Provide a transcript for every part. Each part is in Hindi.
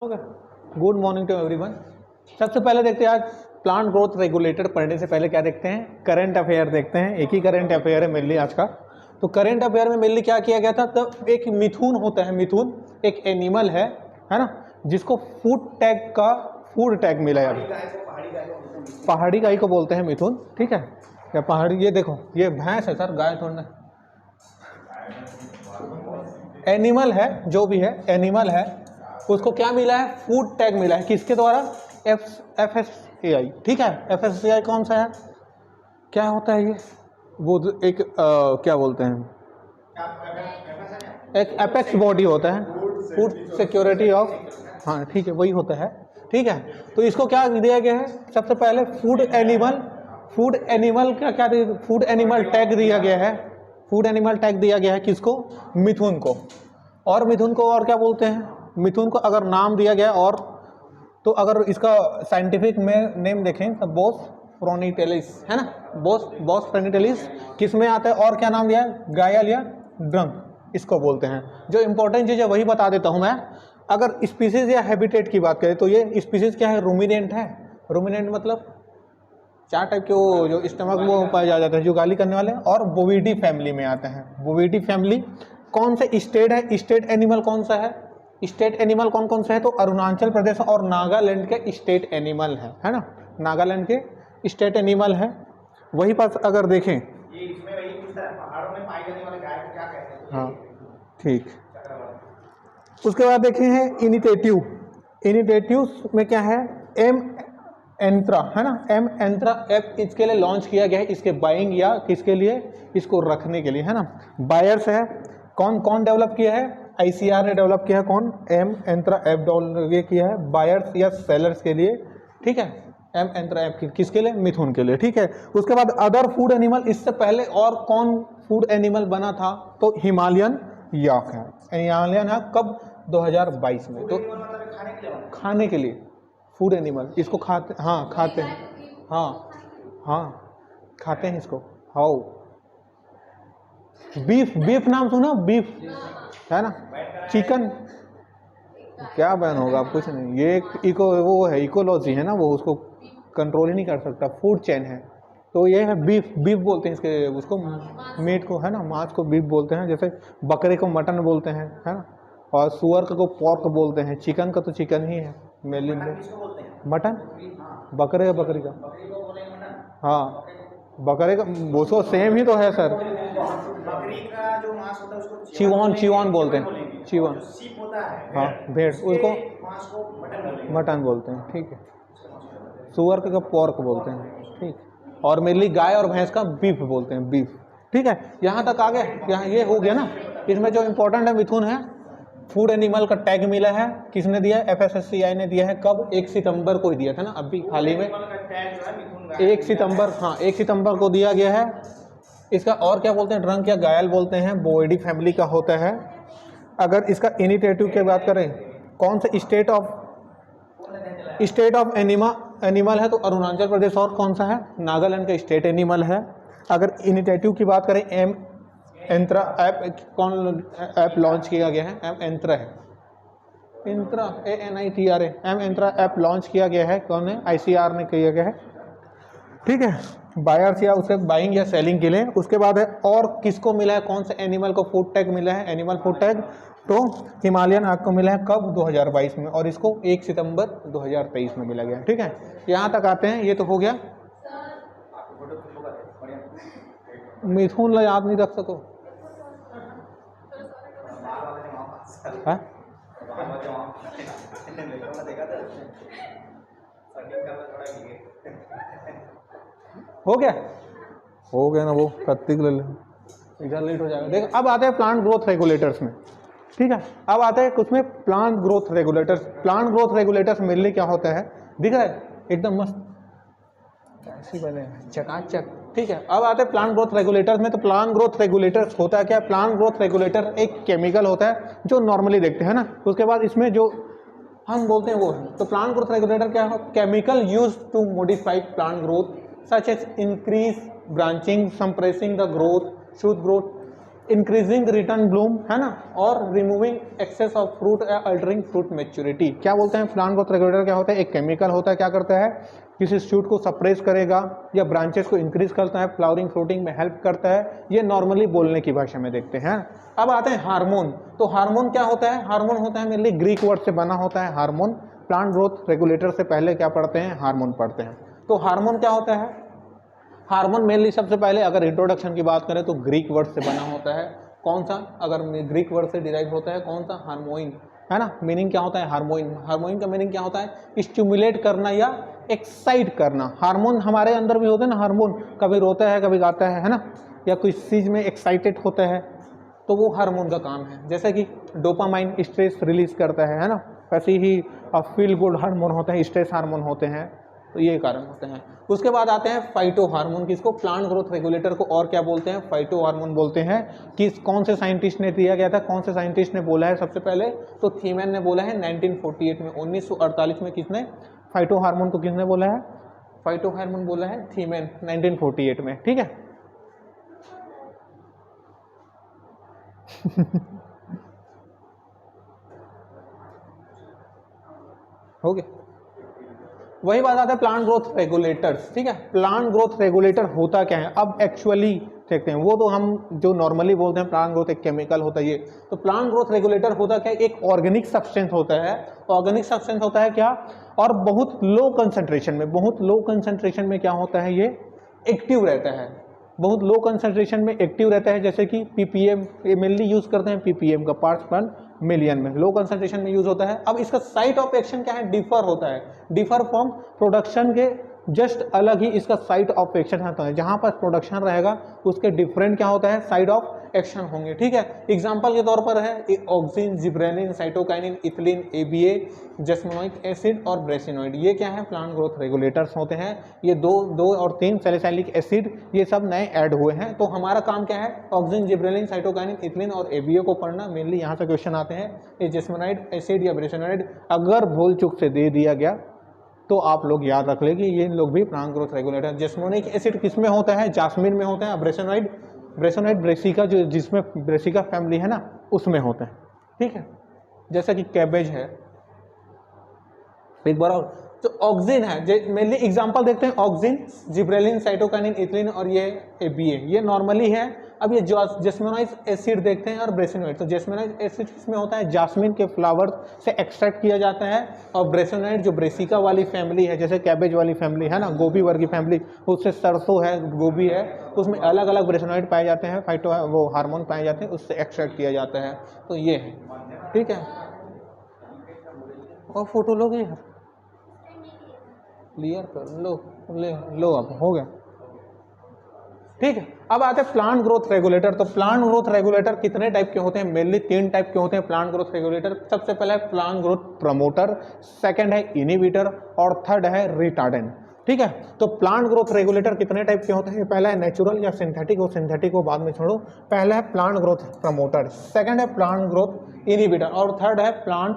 Good morning to everyone. सबसे पहले देखते हैं आज प्लांट ग्रोथ रेगुलेटर पढ़ने से पहले क्या देखते हैं, करंट अफेयर देखते हैं। एक ही करंट अफेयर है मेनली आज का। तो करंट अफेयर में मेनली क्या किया गया था, तब एक मिथुन होता है, मिथुन एक एनिमल है ना, जिसको फूड टैग मिला है। अभी पहाड़ी गाय को बोलते हैं मिथुन, ठीक है। या पहाड़ी, ये देखो ये भैंस है सर, गाय थोड़ा एनिमल है, जो भी है एनिमल है, उसको क्या मिला है, फूड टैग मिला है। किसके द्वारा? FSSAI, ठीक है। FSSAI कौन सा है, क्या होता है ये? वो एक क्या बोलते हैं, एक एपेक्स बॉडी होता है, फूड सिक्योरिटी ऑफ, हाँ ठीक है, वही होता है, ठीक है। तो इसको क्या दिया गया है, सबसे पहले फूड एनिमल का क्या, फूड एनिमल टैग दिया गया है। फूड एनिमल टैग दिया गया है किसको? मिथुन को। और मिथुन को और क्या बोलते हैं, मिथुन को अगर नाम दिया गया और, तो अगर इसका साइंटिफिक में नेम देखें तो बोस फ्रोनिटेलिस है ना, बोस फ्रोनिटेलिस किस में आता है और क्या नाम दिया है, गायल या ड्रंक इसको बोलते हैं। जो इंपॉर्टेंट चीज़ है वही बता देता हूँ मैं। अगर स्पीसीज या हैबिटेट की बात करें तो ये स्पीसीज क्या है, रूमिनेंट है। रूमिनेंट मतलब चार टाइप के, वो जो स्टमक वो पाए जाते हैं, जो गाली करने वाले, और बोविडी फैमिली में आते हैं। बोविडी फैमिली कौन से स्टेट है, स्टेट एनिमल कौन सा है, स्टेट एनिमल कौन कौन सा है, तो अरुणाचल प्रदेश और नागालैंड के स्टेट एनिमल है ना, नागालैंड के स्टेट एनिमल है। वही पास अगर देखें, ये इसमें वही पूछता है, पहाड़ों में पाई जाने वाले गाय को क्या कहते हैं? हाँ ठीक। उसके बाद देखें हैं इनिटेटिव में क्या है, एम एंट्रा है ना, एम एंट्रा ऐप इसके लिए लॉन्च किया गया है, इसके बाइंग या किसके लिए, इसको रखने के लिए है ना। बायर्स है, कौन डेवलप किया है, ICR ने डेवलप किया है। कौन? एम एंट्रा ऐप डेवलप किया है बायर्स या सेलर्स के लिए, ठीक है। एम एंट्रा ऐप किसके लिए, मिथुन के लिए, ठीक है। उसके बाद अदर फूड एनिमल, इससे पहले और कौन फूड एनिमल बना था, तो हिमालयन याक है। हिमालयन याक कब? 2022 में। तो खाने के लिए फूड एनिमल, इसको खाते, हाँ खाते हैं, हाँ खाते हैं इसको। हाउ बीफ नाम सुना, बीफ है ना, चिकन क्या बैन होगा, आप कुछ नहीं, ये वो है, इकोलॉजी है ना, वो उसको कंट्रोल ही नहीं कर सकता, फूड चेन है। तो ये है बीफ बोलते हैं इसके, उसको मीट को है ना, मांस को बीफ बोलते हैं। जैसे बकरे को मटन बोलते हैं है ना, और सुअर को पोर्क बोलते हैं। चिकन का तो चिकन ही है मेनली, मटन बकरे का, बकरी का, हाँ बकरे का, वो तो सेम ही तो है सर। बकरी का जो मांस होता है उसको चिवॉन बोलते हैं, चिवॉन, सीप होता है, हाँ भेड़, उसको मांस को मटन बोलते हैं, ठीक है। सुअर का पोर्क बोलते हैं, ठीक। और मेनली गाय और भैंस का बीफ बोलते हैं, बीफ, ठीक है। यहाँ तक आ गए, यहाँ ये हो गया ना। इसमें जो इम्पोर्टेंट है, मिथुन है, फूड एनिमल का टैग मिला है, किसने दिया है, FSSAI ने दिया है। कब? 1 सितंबर को ही दिया था ना, अभी हाल ही में 1 सितंबर, हाँ 1 सितंबर को दिया गया है। इसका और क्या बोलते हैं, ड्रंक या गायल बोलते हैं, बोविडी फैमिली का होता है। अगर इसका इनिटेटिव की बात करें, कौन से स्टेट ऑफ एनिमल है, तो अरुणाचल प्रदेश, और कौन सा है, नागालैंड का स्टेट एनिमल है। अगर इनिटेटिव की बात करें, एम एंट्रा ऐप, कौन ऐप लॉन्च किया गया है, एम एंट्रा है, एंट्रा ANITRA, एम एंट्रा ऐप लॉन्च किया गया है, कौन है, ICR ने किया गया है, ठीक है। बायर्स या उसे बाइंग या सेलिंग के लिए। उसके बाद है, और किसको मिला है, कौन से एनिमल को फूड टैग मिला है, एनिमल फूड टैग, तो हिमालयन याक को मिला है। कब? 2022 में, और इसको 1 सितंबर 2023 में मिला गया, ठीक है। यहाँ तक आते हैं, ये तो हो गया। मिथुन याद नहीं रख सको, हाँ? हो गया ना, वो कत्ती ले ले, इधर लेट हो जाएगा। देख, अब आते हैं प्लांट ग्रोथ रेगुलेटर्स में, ठीक है। अब आते हैं कुछ में plant growth regulators. Plant growth regulators mainly क्या होता है, दिख रहा है एकदम मस्त, ऐसी बने चकाचक, ठीक है। अब आते हैं प्लांट ग्रोथ रेगुलेटर्स में। तो प्लांट ग्रोथ रेगुलेटर्स होता है क्या, प्लांट ग्रोथ रेगुलेटर एक केमिकल होता है जो नॉर्मली देखते हैं ना। उसके बाद इसमें जो हम बोलते हैं वो है, तो प्लांट ग्रोथ रेगुलेटर क्या है, chemical use to modify plant growth such as increase branching, suppressing the growth, shoot growth, increasing return bloom, है ना, और रिमूविंग एक्सेस ऑफ फ्रूट या अल्टरिंग फ्रूट मैच्योरिटी। क्या बोलते हैं प्लांट ग्रोथ रेगुलेटर क्या होता है? एक केमिकल होता है, क्या करता है, किसी शूट को सप्रेस करेगा या ब्रांचेस को इंक्रीज करता है, फ्लावरिंग फ्रूटिंग में हेल्प करता है। ये नॉर्मली बोलने की भाषा में देखते हैं। अब आते हैं हार्मोन। तो हार्मोन क्या होता है? हार्मोन होता है मेनली ग्रीक वर्ड से बना होता है हार्मोन। प्लांट ग्रोथ रेगुलेटर से पहले क्या पढ़ते हैं? हार्मोन पढ़ते हैं। तो हार्मोन क्या होता है? हार्मोन मेनली सबसे पहले अगर इंट्रोडक्शन की बात करें तो ग्रीक वर्ड से बना होता है। कौन सा? अगर ग्रीक वर्ड से डिराइव होता है कौन सा? हार्मोइन, है ना। मीनिंग क्या होता है? हार्मोइन। हार्मोइन का मीनिंग क्या होता है? स्टिमुलेट करना या एक्साइट करना। हार्मोन हमारे अंदर भी होते हैं ना, हार्मोन कभी रोता है कभी गाता है ना, या कोई चीज़ में एक्साइटेड होता है, तो वो हार्मोन का काम है। जैसे कि डोपामाइन स्ट्रेस रिलीज करता है ना, वैसे ही फील गुड हार्मोन होते हैं, स्ट्रेस हार्मोन होते हैं, तो ये कारण होते हैं। उसके बाद आते हैं फाइटो हार्मोन, किसको? प्लांट ग्रोथ रेगुलेटर को और क्या बोलते हैं? फाइटो हार्मोन बोलते हैं। किस कौन से साइंटिस्ट ने दिया गया था? कौन से साइंटिस्ट ने बोला है सबसे पहले? तो थीमैन ने बोला है 1948 में। 1948 में किसने फाइटो हार्मोन को किसने बोला है? फाइटो हार्मोन बोला है थीमैन 1948 में, ठीक है। हो गया। वही बात आता है प्लांट ग्रोथ रेगुलेटर्स, ठीक है। प्लांट ग्रोथ रेगुलेटर होता क्या है? अब एक्चुअली देखते हैं। वो तो हम जो नॉर्मली बोलते हैं प्लांट ग्रोथ एक केमिकल होता है ये, तो प्लांट ग्रोथ रेगुलेटर होता क्या है? एक ऑर्गेनिक सब्सटेंस होता है। ऑर्गेनिक सब्सटेंस होता है क्या? और बहुत लो कंसंट्रेशन में, बहुत लो कंसंट्रेशन में क्या होता है? ये एक्टिव रहता है। बहुत लो कंसंट्रेशन में एक्टिव रहता है, जैसे कि पीपीएम, ये मेनली यूज करते हैं पीपीएम का, पार्ट्स पर मिलियन में, लो कंसंट्रेशन में यूज होता है। अब इसका साइट ऑफ एक्शन क्या है? डिफर होता है, डिफर फ्रॉम प्रोडक्शन के जस्ट अलग ही इसका साइट ऑफ एक्शन होता है। जहां पर प्रोडक्शन रहेगा उसके डिफरेंट क्या होता है? साइड ऑफ एक्शन होंगे, ठीक है। एग्जांपल के तौर पर है auxin, gibberellin, cytokinin, ethylene, ABA, jasmonic acid और ब्रेसिनोइड। ये क्या है? प्लांट ग्रोथ रेगुलेटर्स होते हैं। ये दो और 3 सैलिसाइलिक एसिड, ये सब नए ऐड हुए हैं। तो हमारा काम क्या है? ऑक्सिन, जिब्रेलिन, साइटोकाइनिन, इथिलीन और एबीए को पढ़ना। मेनली यहाँ से क्वेश्चन आते हैं। ये जैस्मिनोइड एसिड या ब्रेसिनोइड अगर भूल चूक से दे दिया गया तो आप लोग याद रख ले कि ये लोग भी प्लांट ग्रोथ रेगुलेटर। जैस्मिनिक एसिड किस में होता है? जास्मिन में होता है। ब्रेसिनोइड ब्रेसिका, जो जिसमें ब्रेसिका फैमिली है ना, उसमें होते हैं, ठीक है। जैसा कि कैबेज है। एक बार और, तो ऑक्सिन है, मेनली एग्जांपल देखते हैं। ऑक्सिन, जिब्रेलिन, साइटोकाइनिन, इथिलीन और ये एबीए, ये नॉर्मली है। अब ये जैस्मिनोइक एसिड देखते हैं और ब्रेसिनोइड। तो जैस्मिनोइक एसिड किसमें होता है? जास्मिन के फ्लावर से एक्सट्रैक्ट किया जाता है। और ब्रेसिनोइड जो ब्रेसिका वाली फैमिली है, जैसे कैबेज वाली फैमिली है ना, गोभी वर्ग की फैमिली, उससे सरसों है, गोभी है, उसमें अलग अलग ब्रेसिनोइड पाए जाते हैं, फाइटो वो हार्मोन पाए जाते हैं, उससे एक्सट्रैक्ट किया जाता है। तो ये है, ठीक है। और फोटो लोगे यार, क्लियर कर लो, लो अब हो गया, ठीक है। अब आते हैं प्लांट ग्रोथ रेगुलेटर। तो प्लांट ग्रोथ रेगुलेटर कितने टाइप के होते हैं? मेनली 3 टाइप के होते हैं प्लांट ग्रोथ रेगुलेटर। सबसे पहला है प्लांट ग्रोथ प्रमोटर, सेकंड है इनहिबिटर और थर्ड है रिटार्डेंट, ठीक है। तो प्लांट ग्रोथ रेगुलेटर कितने टाइप के होते हैं? पहला है नेचुरल या सिंथेटिक, और सिंथेटिक को बाद में छोड़ो। पहला है प्लांट ग्रोथ प्रमोटर, सेकंड है प्लांट ग्रोथ इनहिबिटर और थर्ड है प्लांट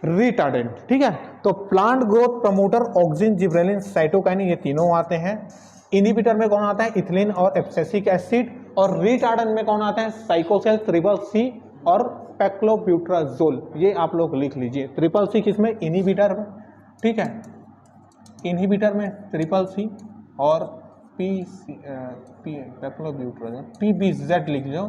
रिटार्डेंट, ठीक है। तो plant growth promoter auxin, gibberellin, cytokinin, ये तीनों आते हैं। इनहिबिटर में कौन आता है? इथिलीन और एब्सिसिक एसिड। और रिटार्डेंट में कौन आता है? साइकोसेल, ट्रिपल सी और पैक्लोब्यूट्राजोल। ये आप लोग लिख लीजिए। ट्रिपल सी किसमें? इनहिबिटर में, ठीक है। इनहिबिटर में ट्रिपल सी और पैक्लोब्यूट्राजोल, पीबीजेड लिख लो,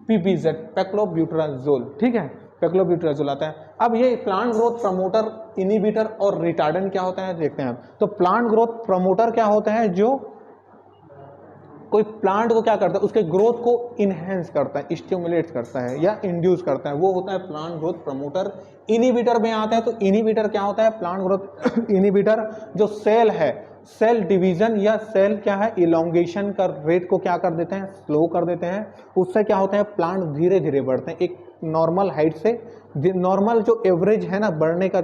पीबीजेड पैक्लोब्यूट्राजोल, ठीक है। पैक्लोब्यूट्राजोल आता है। अब ये प्लांट ग्रोथ प्रमोटर, इनहिबिटर और रिटार्डेंट क्या होता है देखते हैं। तो प्लांट ग्रोथ प्रमोटर क्या होता है? जो कोई प्लांट को क्या करता है? उसके ग्रोथ को इनहेंस करता है, स्टिमुलेट करता है या इंड्यूस करता है, वो होता है प्लांट ग्रोथ प्रमोटर। इनहिबिटर में आता है, तो इनहिबिटर क्या होता है? प्लांट ग्रोथ इनहिबिटर जो सेल है, सेल डिवीजन या सेल क्या है, इलोंगेशन का रेट को क्या कर देते हैं? स्लो कर देते हैं। उससे क्या होता है? प्लांट धीरे धीरे बढ़ते हैं, एक नॉर्मल हाइट से, नॉर्मल जो एवरेज है ना बढ़ने का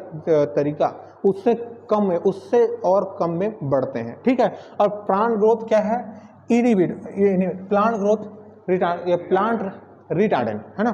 तरीका, उससे कम है, उससे और कम में बढ़ते हैं, ठीक है। और प्लांट ग्रोथ क्या है? Plant growth retard, plant retardant है ना,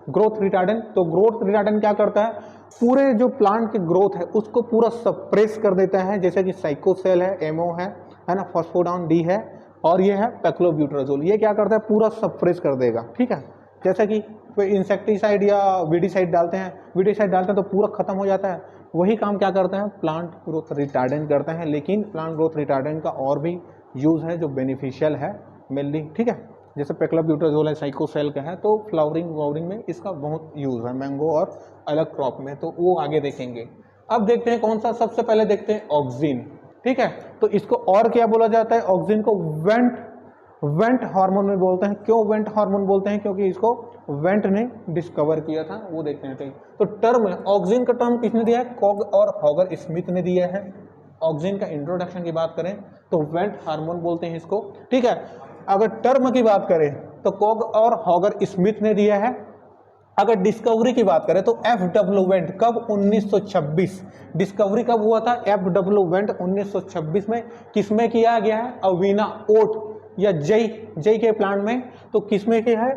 ग्रोथ रिटार्डेंट। तो ग्रोथ रिटार्डेंट क्या करता है? पूरे जो प्लांट की ग्रोथ है उसको पूरा सप्रेस कर देता है, जैसे कि साइकोसेल है, एमओ है ना, फॉस्फोडाउन डी है, और ये है पैक्लोब्यूट्राजोल। ये क्या करता है? पूरा सप्रेस कर देगा, ठीक है। जैसे कि कोई इंसेक्टिसाइड या वीडिसाइड डालते हैं, वीडिसाइड डालते हैं तो पूरा खत्म हो जाता है, वही काम क्या करते हैं प्लांट ग्रोथ रिटार्डेंट करते हैं। लेकिन प्लांट ग्रोथ रिटार्डेंट का और भी यूज़ है जो बेनिफिशियल है मेनली, ठीक है, जैसे पेक्लोब्यूटाजोल है, साइकोसेल का है, तो फ्लावरिंग वावरिंग में इसका बहुत यूज़ है, मैंगो और अलग क्रॉप में, तो वो आगे देखेंगे। अब देखते हैं कौन सा, सबसे पहले देखते हैं ऑक्सिन, ठीक है। तो इसको और क्या बोला जाता है, ऑक्सिन को वेंट हार्मोन में बोलते हैं। क्यों वेंट हार्मोन बोलते हैं, क्योंकि इसको वेंट ने डिस्कवर किया था, वो देखते हैं। तो टर्म ऑक्सिन का टर्म किसने दिया है, कॉग और हॉगर स्मिथ ने दिया है। ऑक्सिन का इंट्रोडक्शन की बात करें तो वेंट हार्मोन बोलते हैं इसको, ठीक है। अगर टर्म की बात करें तो कॉग और हॉगर स्मिथ ने दिया है। अगर डिस्कवरी की बात करें तो FW वेंट, कब 1926, डिस्कवरी कब हुआ था, FW वेंट 1926 में। किसमें किया गया है, अवीना ओट या जई के प्लांट में, तो किसमें किया है,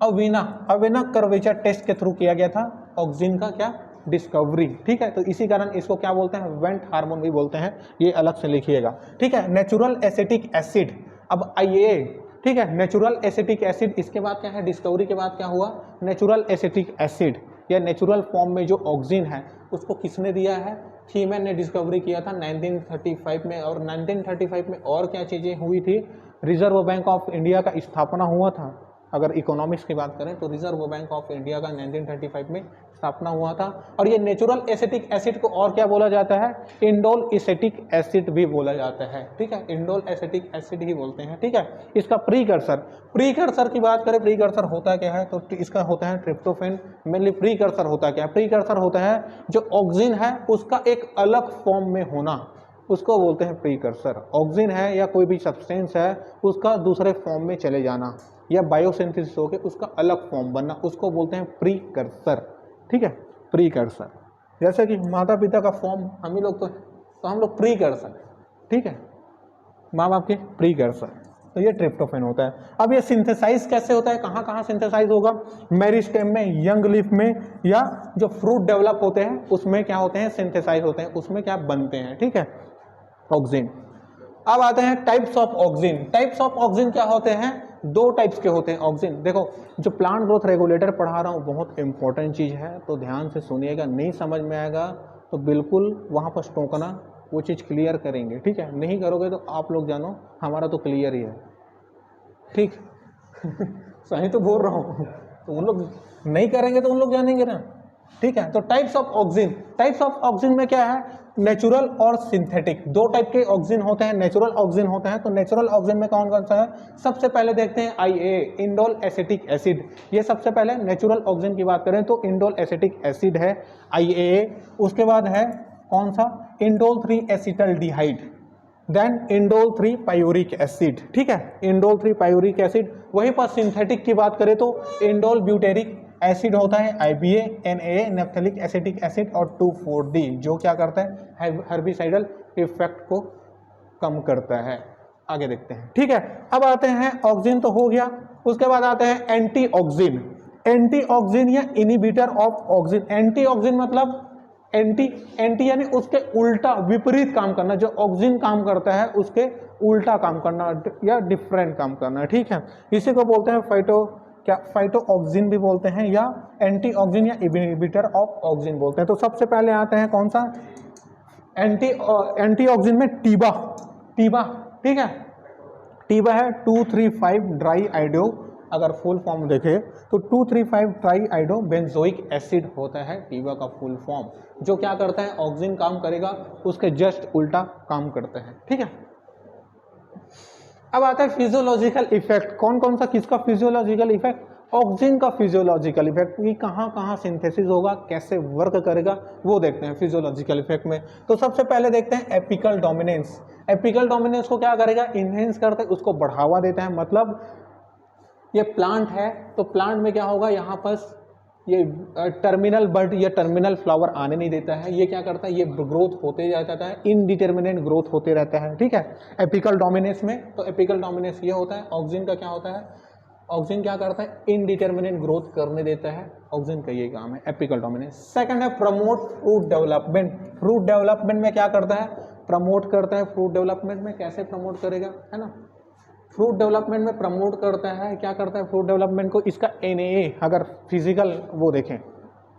अवीना कर्वेचर टेस्ट के थ्रू किया गया था ऑक्सिन का क्या डिस्कवरी, ठीक है। तो इसी कारण इसको क्या बोलते हैं, वेंट हार्मोन भी बोलते हैं, ये अलग से लिखिएगा, ठीक है। नेचुरल एसिटिक एसिड, अब आइए, ठीक है, नेचुरल एसिटिक एसिड, इसके बाद क्या है, डिस्कवरी के बाद क्या हुआ, नेचुरल एसिटिक एसिड या नेचुरल फॉर्म में जो ऑक्सिन है उसको किसने दिया है, थीमैन ने डिस्कवरी किया था 1935 में। और 1935 में और क्या चीज़ें हुई थी, रिजर्व बैंक ऑफ इंडिया का स्थापना हुआ था। अगर इकोनॉमिक्स की बात करें तो रिजर्व बैंक ऑफ इंडिया का 1935 में स्थापना हुआ था। और ये नेचुरल एसिटिक एसिड को और क्या बोला जाता है, इंडोल एसिटिक एसिड भी बोला जाता है, ठीक है, इंडोल एसिटिक एसिड ही बोलते हैं, ठीक है। इसका प्रीकर्सर की बात करें, प्रीकर्सर होता क्या है, तो इसका होता है ट्रिप्टोफैन। मेनली प्रीकर्सर होता क्या है, प्रीकर्सर होता है जो ऑक्सिन है उसका एक अलग फॉर्म में होना, उसको बोलते हैं प्रीकर्सर। ऑक्सिन है या कोई भी सब्सटेंस है उसका दूसरे फॉर्म में चले जाना या बायोसिंथेसिस होकर उसका अलग फॉर्म बनना, उसको बोलते हैं प्रीकर्सर, ठीक है, प्रीकर्सर। जैसे कि माता पिता का फॉर्म हम ही लोग तो हम लोग प्रीकर्सर, ठीक है, माँ बाप के प्रीकर्सर, तो ये ट्रिप्टोफैन होता है। अब ये सिंथेसाइज कैसे होता है, कहाँ कहाँ सिंथेसाइज होगा, मेरिस्टेम में, यंग लीफ में, या जो फ्रूट डेवलप होते हैं उसमें क्या होते हैं, सिंथेसाइज होते हैं, उसमें क्या बनते हैं, ठीक है, ऑक्सिन। अब आते हैं types of auxin. Types of auxin क्या होते हैं, दो टाइप्स के होते हैं ऑक्सिन। देखो जो प्लांट ग्रोथ रेगुलेटर पढ़ा रहा हूँ बहुत इंपॉर्टेंट चीज़ है, तो ध्यान से सुनिएगा, नहीं समझ में आएगा तो बिल्कुल वहाँ पर टोकना, वो चीज़ क्लियर करेंगे, ठीक है। नहीं करोगे तो आप लोग जानो हमारा तो क्लियर ही है, ठीक सही तो बोल रहा हूँ, तो उन लोग नहीं करेंगे तो उन लोग जानेंगे ना, ठीक है। तो types of auxin, types of auxin में क्या है, नेचुरल और सिंथेटिक, दो टाइप के ऑक्सिन होते हैं। नेचुरल ऑक्सिन होते हैं, तो नेचुरल ऑक्सिन में कौन कौन सा है, सबसे पहले देखते हैं IA, इंडोल एसिटिक एसिड। ये सबसे पहले नेचुरल ऑक्सिन की बात करें तो इंडोल एसिटिक एसिड है IA। उसके बाद है कौन सा, indole 3 acetaldehyde, then indole 3 pyruvic acid, ठीक है, इंडोल 3 पायोरिक एसिड। वहीं पर सिंथेटिक की बात करें तो इंडोल ब्यूटेरिक एसिड होता है IBA, NAA नेप्थेलिक एसिटिक एसिड और 2,4-D, जो क्या करता है हर्बिसाइडल इफेक्ट को कम करता है। आगे देखते हैं, ठीक है। अब आते हैं, ऑक्सिन तो हो गया, उसके बाद आते हैं एंटी ऑक्सिन। एंटी ऑक्सिन या inhibitor of auxin. Anti auxin मतलब एंटी यानी उसके उल्टा, विपरीत काम करना, जो ऑक्सिन काम करता है उसके उल्टा काम करना या डिफरेंट काम करना, ठीक है। इसी को बोलते हैं फाइटो ऑक्सिन भी बोलते हैं, या एंटी ऑक्सिन या इनिबिटर ऑफ ऑक्सिन बोलते हैं। तो सबसे पहले आते हैं कौन सा, एंटी ऑक्सिन में टीबा, ठीक है, टीबा है 2,3,5 ड्राई आइडो, अगर फुल फॉर्म देखें तो 2,3,5 ट्राई आइडो बेंजोइक एसिड होता है टीबा का फुल फॉर्म, जो क्या करता है, ऑक्सिन काम करेगा उसके जस्ट उल्टा काम करता है, ठीक है। अब आता है फिजियोलॉजिकल इफेक्ट। कौन कौन सा, किसका फिजियोलॉजिकल इफेक्ट, ऑक्सिन का फिजियोलॉजिकल इफेक्ट, कि कहाँ कहाँ सिंथेसिस होगा, कैसे वर्क करेगा, वो देखते हैं फिजियोलॉजिकल इफेक्ट में। तो सबसे पहले देखते हैं एपिकल डोमिनेंस। एपिकल डोमिनेंस को क्या करेगा, इनहेंस करता है, उसको बढ़ावा देता है। मतलब ये प्लांट है तो प्लांट में क्या होगा, यहाँ पर ये टर्मिनल बड या टर्मिनल फ्लावर आने नहीं देता है, ये क्या करता है, ये ग्रोथ होते जाता है, इनडिटर्मिनेट ग्रोथ होते रहता है, ठीक है, एपिकल डोमिनेंस में। तो एपिकल डोमिनेंस ये होता है। ऑक्सिन का क्या होता है, ऑक्सिन क्या करता है, इनडिटर्मिनेट ग्रोथ करने देता है, ऑक्सिन का ये काम है, एपिकल डोमिनेंस। सेकंड है promote fruit development. Fruit development में क्या करता है, प्रमोट करता है फ्रूट डेवलपमेंट में। कैसे प्रमोट करेगा, है ना, फ्रूट डेवलपमेंट में प्रमोट करता है, क्या करता है फ्रूट डेवलपमेंट को, इसका NAA अगर फिजिकल वो देखें,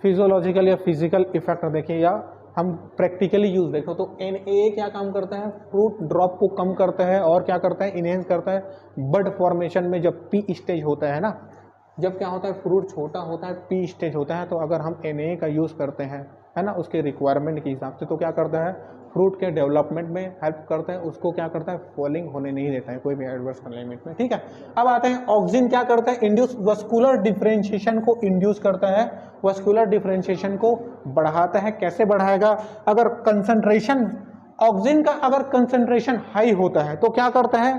फिजियोलॉजिकल या फिजिकल इफेक्ट देखें या हम प्रैक्टिकली यूज देखें तो NAA क्या काम करता है, फ्रूट ड्रॉप को कम करता है और क्या करता है, इनहेंस करता है बड फॉर्मेशन में। जब पी स्टेज होता है ना, जब क्या होता है फ्रूट छोटा होता है, पी स्टेज होता है, तो अगर हम NAA का यूज़ करते हैं है ना उसके रिक्वायरमेंट के हिसाब से, तो क्या करता है फ्रूट के डेवलपमेंट में हेल्प करता है, उसको क्या करता है फॉलिंग होने नहीं देता है कोई भी एडवर्स क्लाइमेट में, ठीक है। अब आते हैं ऑक्सिन क्या करता है, इंड्यूस वस्कुलर डिफरेंशिएशन को इंड्यूस करता है, वस्कुलर डिफरेंशिएशन को बढ़ाता है। कैसे बढ़ाएगा, अगर कंसंट्रेशन ऑक्सिन का अगर कंसंट्रेशन हाई होता है तो क्या करता है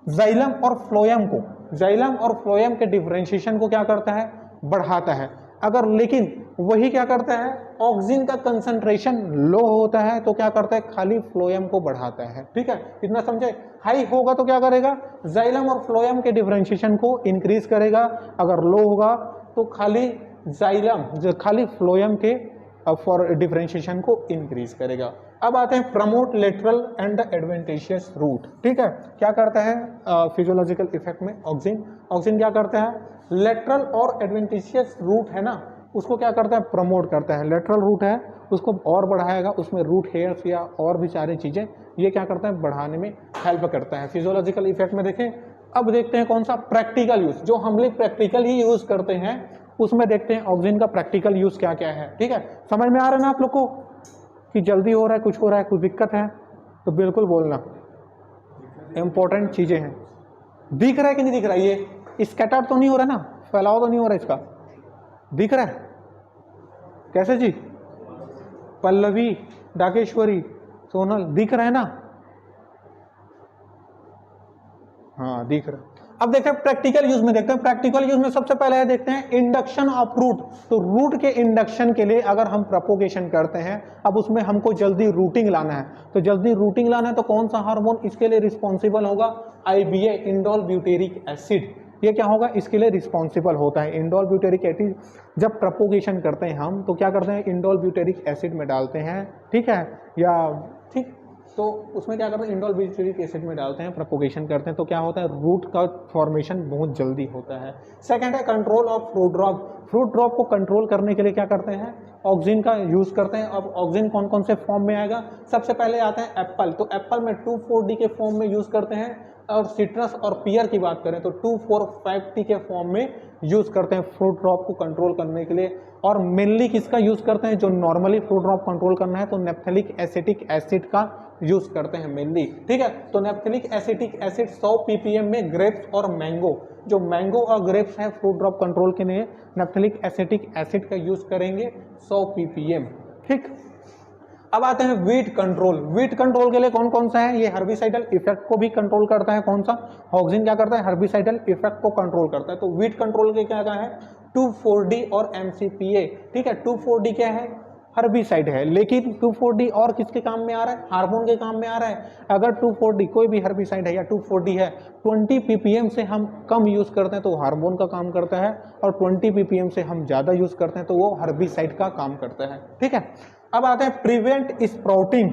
जाइलम और फ्लोएम को, जाइलम और फ्लोएम के डिफरेंशिएशन को क्या करता है बढ़ाता है। अगर लेकिन वही क्या करता है ऑक्सिन का कंसंट्रेशन लो होता है तो क्या करता है खाली फ्लोएम को बढ़ाता है, ठीक है इतना समझे। हाई होगा तो क्या करेगा जाइलम और फ्लोएम के डिफरेंशिएशन को इंक्रीज करेगा, अगर लो होगा तो खाली जाइलम खाली फ्लोएम के फॉर डिफरेंशिएशन को इंक्रीज करेगा। अब आते हैं promote lateral and adventitious root, ठीक है क्या करता है फिजियोलॉजिकल इफेक्ट में ऑक्सिन, ऑक्सिन क्या करता है लेटरल और एडवेंटेशियस रूट है ना उसको क्या करता है प्रमोट करता है, लेटरल रूट है उसको और बढ़ाएगा, उसमें रूट हेयर्स या और भी सारी चीज़ें ये क्या करता है बढ़ाने में हेल्प करता है फिजियोलॉजिकल इफेक्ट में। देखें अब देखते हैं कौन सा प्रैक्टिकल यूज, जो हम लोग प्रैक्टिकल ही यूज करते हैं उसमें देखते हैं ऑक्सिन का प्रैक्टिकल यूज क्या क्या है, ठीक है समझ में आ रहा है ना आप लोग को कि जल्दी हो रहा है कुछ हो रहा है कुछ दिक्कत है तो बिल्कुल बोलना, इंपॉर्टेंट चीजें हैं। दिख रहा है कि नहीं दिख रहा है, ये स्कैटर तो नहीं हो रहा ना, फैलाव तो नहीं हो रहा इसका, दिख रहा है कैसे जी, पल्लवी डाकेश्वरी सोनल दिख रहा है ना, हाँ दिख रहा है। अब देखते हैं प्रैक्टिकल यूज में, देखते हैं प्रैक्टिकल यूज में सबसे पहले देखते हैं इंडक्शन ऑफ रूट। तो रूट के इंडक्शन के लिए अगर हम प्रोपोगेशन करते हैं, अब उसमें हमको जल्दी रूटिंग लाना है, तो जल्दी रूटिंग लाना है तो कौन सा हार्मोन इसके लिए रिस्पॉन्सिबल होगा, IBA इंडोल ब्यूटेरिक एसिड, ये क्या होगा इसके लिए रिस्पॉन्सिबल होता है। इंडोल ब्यूटेरिक एसिड जब प्रोपोगेशन करते हैं हम तो क्या करते हैं इंडोल ब्यूटेरिक एसिड में डालते हैं, ठीक है या ठीक, तो उसमें क्या करते हैं इंडोल ब्यूटेरिक एसिड में डालते हैं प्रोपोगेशन करते हैं तो क्या होता है रूट का फॉर्मेशन बहुत जल्दी होता है। सेकंड है control of fruit drop, fruit drop को कंट्रोल करने के लिए क्या करते हैं ऑक्सिन का यूज करते हैं। अब ऑक्सिन कौन कौन से फॉर्म में आएगा, सबसे पहले आता है एप्पल, तो एप्पल में 2,4-D के फॉर्म में यूज करते हैं, और सिट्रस और पियर की बात करें तो 2,4,5-T के फॉर्म में यूज करते हैं फ्रूट ड्रॉप को कंट्रोल करने के लिए। और मेनली किसका यूज करते हैं, जो नॉर्मली फ्रूट ड्रॉप कंट्रोल करना है तो नेप्थेलिक एसिटिक एसिड का यूज करते हैं मेनली, ठीक है। तो नेप्थेलिक एसिटिक एसिड 100 ppm में ग्रेप्स और मैंगो, जो मैंगो और ग्रेप्स है फ्रूट ड्रॉप कंट्रोल के लिए नेप्थेलिक एसिटिक एसिड का यूज करेंगे 100 ppm, ठीक। अब आते हैं वीट कंट्रोल, वीट कंट्रोल के लिए कौन कौन सा है, ये हर्बिसाइडल इफेक्ट को भी कंट्रोल करता है, कौन सा ऑक्सिन क्या करता है हर्बिसाइडल इफेक्ट को कंट्रोल करता है। तो वीट कंट्रोल के क्या है 2,4-D और MCPA, ठीक है 2,4-D क्या है हर्बिसाइड है, लेकिन 2,4-D और किसके काम में आ रहा है हार्मोन के काम में आ रहा है। अगर 2,4-D कोई भी हर्बिसाइड है या 2,4-D है 20 ppm से हम कम यूज करते हैं तो हार्मोन का काम करता है, और 20 ppm से हम ज्यादा यूज करते हैं तो वो हर्बिसाइड का काम करता है, ठीक है। अब आते हैं प्रिवेंट स्प्राउटिंग,